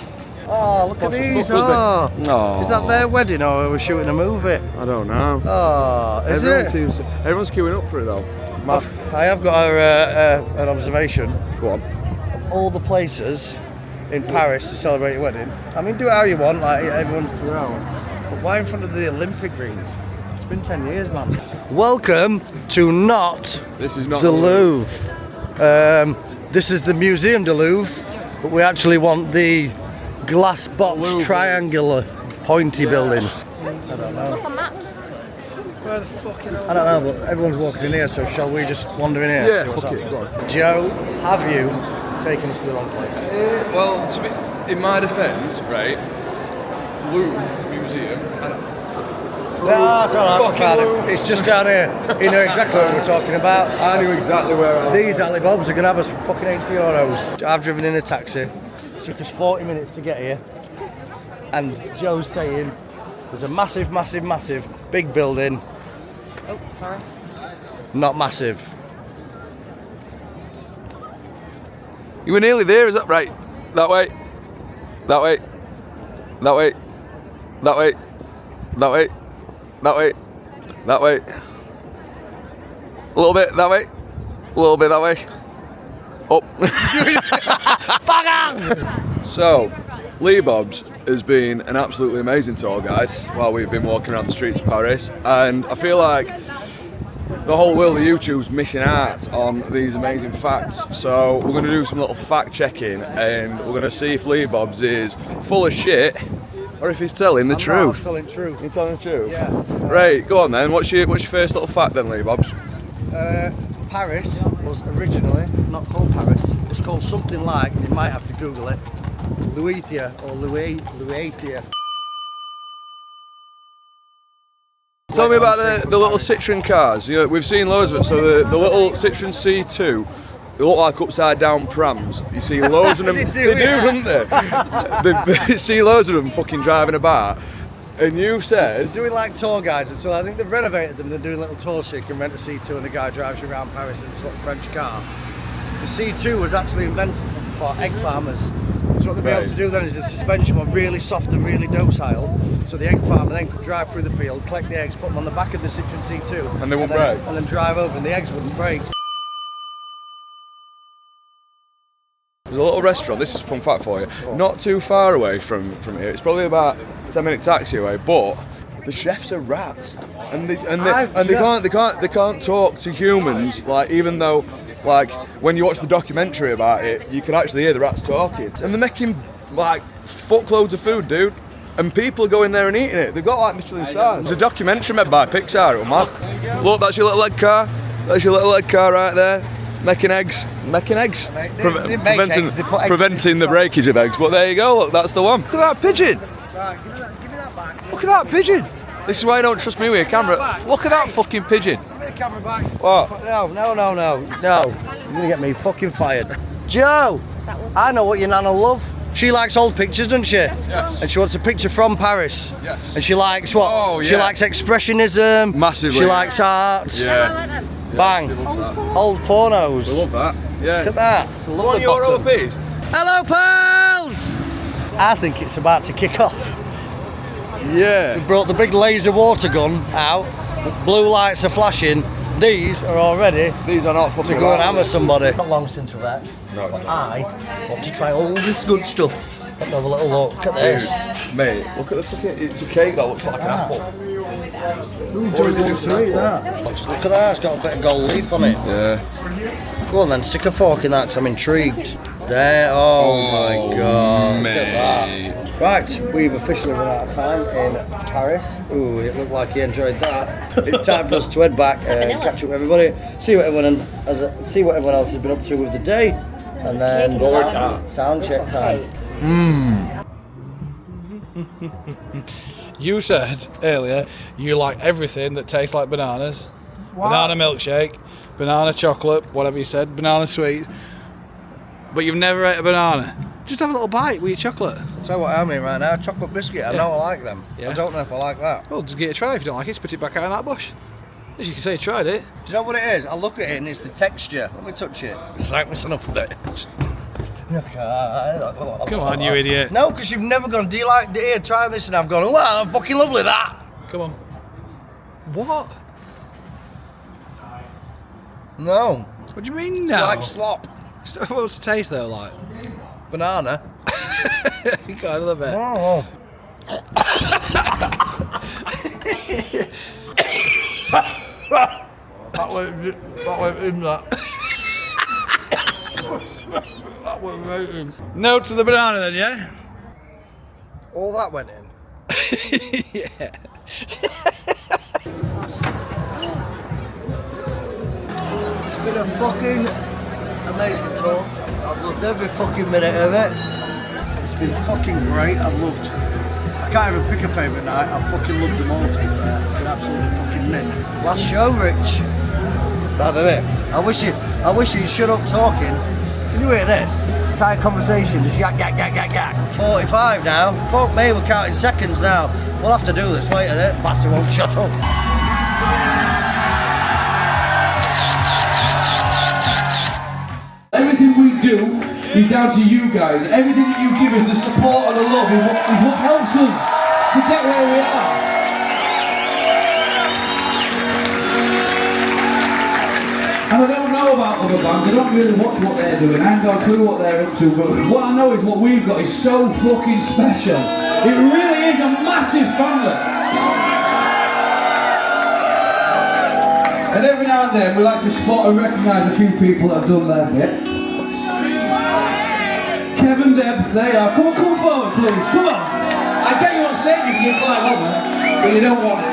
Oh, look at these. Oh. No. Is that their wedding or are we shooting a movie? I don't know. Oh, is it? Everyone's queuing up for it though. I have got an observation. Go on. All the places in Paris to celebrate your wedding. I mean, do it how you want, like everyone's throughout. But why in front of the Olympic greens? It's been 10 years, man. Welcome to not This is not the Louvre. This is the Museum de Louvre, but we actually want the glass box triangular pointy building. I don't know. Look on maps. Where the fuck I don't know, but everyone's walking in here, so shall we just wander in here? Yeah, See what's fuck it, happening? go on. Joe, have you taken us to the wrong place? Well, in my defence, right, Louvre Museum, No, it's alright, I found it. It's just down here. You know exactly what we're talking about. I knew exactly where I was. These Ali Bobs are going to have us for fucking 80 euros. I've driven in a taxi. It took us 40 minutes to get here. And Joe's saying there's a massive, massive, massive big building. Oh, sorry. Not massive. You were nearly there, is that right? That way. That way. That way. That way. That way. That way. That way. A little bit that way. A little bit that way. Up. So, Lee Bob's has been an absolutely amazing tour guide while we've been walking around the streets of Paris, and I feel like the whole world of YouTube's missing out on these amazing facts. So we're going to do some little fact checking, and we're going to see if Lee Bob's is full of shit or if he's telling the truth. I'm telling the truth. He's telling the truth? Yeah. Right, go on then. What's your first little fact then, Lee Bob's? Paris was originally not called Paris. It was called something like, you might have to Google it, Luethia or Luethia. Tell me about the little Citroen cars. You know, we've seen loads of it. So the little Citroen C2, they look like upside down prams. You see loads of them. They do, don't they? You see loads of them fucking driving about. And you said They're doing like tour guides, and so I think they've renovated them. They're doing little tours so you can rent a C2 and the guy drives you around Paris in this little French car. The C2 was actually invented for egg farmers. So what they'll be able to do then is the suspension was really soft and really docile. So the egg farmer then could drive through the field, collect the eggs, put them on the back of the Citroen C2. And they wouldn't break? And then drive over and the eggs wouldn't break. there's a little restaurant. This is a fun fact for you. Not too far away from here. It's probably about a 10-minute taxi away, but the chefs are rats, and they can't talk to humans. Like, even though, like, when you watch the documentary about it, you can actually hear the rats talking, and they're making like fuckloads of food, dude. And people are going there and eating it. They've got like Michelin stars. There's a documentary made by Pixar. It was mad. Look, that's your little egg car. That's your little egg car right there. Making eggs. Making eggs. Preventing the breakage of eggs. But there you go. Look, that's the one. Look at that pigeon. Right, give me that back. Look at that pigeon. This is why you don't trust me with a camera. Look at that fucking pigeon. Give me the camera back. What? No. You're gonna get me fucking fired. Joe, I know what your nana love. She likes old pictures, doesn't she? Yes. And she wants a picture from Paris. Yes. And she likes what? Oh, She yeah. likes expressionism. Massively. She likes art. Yeah. I like them. Bang. Old pornos. We love that. Yeah. Look at that. It's a lovely €1 a bottom. piece. Hello, pals! I think it's about to kick off. Yeah. We brought the big laser water gun out. Blue lights are flashing. These are all ready These are not to fucking go and allowed. hammer somebody. Not long since we've had. No, it's not. I want to try all this good stuff. Let's have a little look at this. Dude, mate, look at the fucking, it's a cake that looks like an apple. Ooh, Or is it wants just to an eat that? Look at that, it's got a bit of gold leaf on it. Yeah. Go on then, stick a fork in that because I'm intrigued. There, oh my god, mate. look at that. Right, we've officially run out of time in Paris. Ooh, it looked like you enjoyed that. It's time for us to head back, catch up with everybody, see what everyone else has been up to with the day, and then sound check time. You said earlier you like everything that tastes like bananas. What? Banana milkshake, banana chocolate, whatever you said, banana sweet. But you've never ate a banana. Just have a little bite with your chocolate. I'll tell you what I'm in right now, chocolate biscuit. I know I like them. Yeah. I don't know if I like that. Well, just get a try. If you don't like it, just put it back out in that bush. As you can say, you tried it. Do you know what it is? I look at it and it's the texture. Let me touch it. Psych me up a bit. Come on, you idiot. No, because you've never gone, do you like, here, try this, and I've gone, wow, I'm fucking lovely that. Come on. What? No. What do you mean It's no? like slop. What's the taste though like? Banana. You got a little bit. Oh. That went in that. That went right in. No to the banana then, yeah? All that went in. Yeah. It's been a fucking amazing tour. I've loved every fucking minute of it. It's been fucking great. I've loved. I can't even pick a favourite night. I've fucking loved them all, to be fair. It's been absolutely fucking mint. Last show, Rich. Sad, isn't it? I wish you'd shut up talking. Can you hear this? Entire conversation, just yak, yak, yak, yak, yak. 45 now. Fuck me, we're counting seconds now. We'll have to do this later, that bastard won't shut up. Everything we do is down to you guys. Everything that you give us, the support and the love is what helps us to get where we are. And I don't know about other bands, I don't really watch what they're doing, I ain't got a clue what they're up to, but what I know is what we've got is so fucking special. It really is a massive family. And every now and then we like to spot and recognise a few people that have done their bit. Kevin, Deb, they are. Come forward please, come on. I get you on stage if you can climb over, but you don't want it.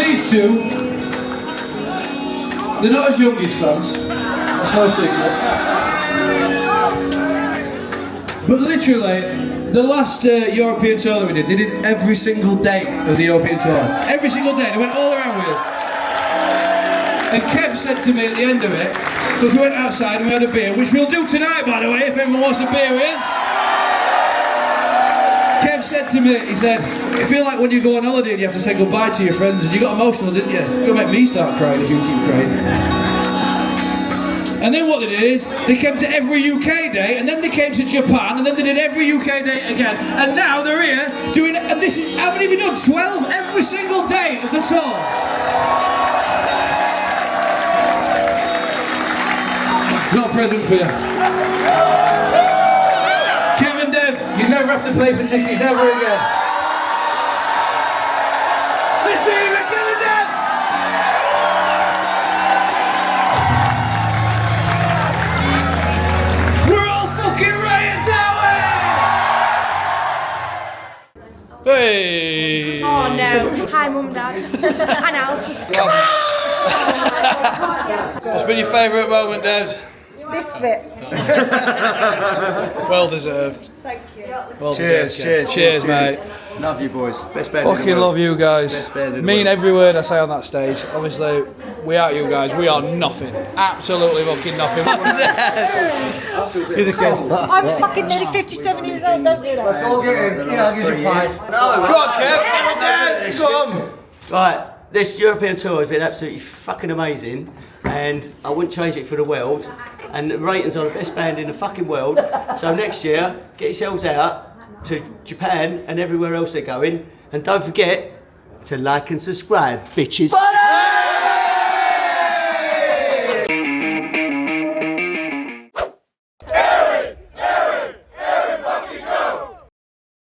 These two, they're not as young as songs, that's no secret. But literally, the last European tour that we did, they did every single day of the European tour. Every single day, they went all around with us. And Kev said to me at the end of it, because we went outside and we had a beer, which we'll do tonight by the way, if everyone wants a beer with us. Kev said to me, he said, I feel like when you go on holiday and you have to say goodbye to your friends, and you got emotional, didn't you? You're gonna make me start crying if you keep crying. And then what they did is, they came to every UK day, and then they came to Japan, and then they did every UK day again. And now they're here doing, and this is, how many have you done? 12 every single day of the tour. Got a present for you. Kevin, Deb, you never have to pay for tickets ever again. This evening, Kevin, Deb! We're all fucking riots, aren't we? Hey! Oh no. Hi Mum and Dad. And Alf. What's been your favourite moment, Debs? This bit. Well deserved. Thank you. Well Cheers, deserved. cheers, Cheers, mate. Love you boys. Best band. Fucking love you guys. Best band in the Mean world. every word I say on that stage. Obviously, without you guys, we are nothing. Absolutely fucking nothing. Here's a kiss. I'm fucking nearly 57 years old, don't do that. Let's all get in. Yeah, I'll give you a pint. Come on, Kev. Come on. Right, this European tour has been absolutely fucking amazing, and I wouldn't change it for the world. And the ratings are the best band in the fucking world. So next year, get yourselves out to Japan and everywhere else they're going, and don't forget to like and subscribe, bitches.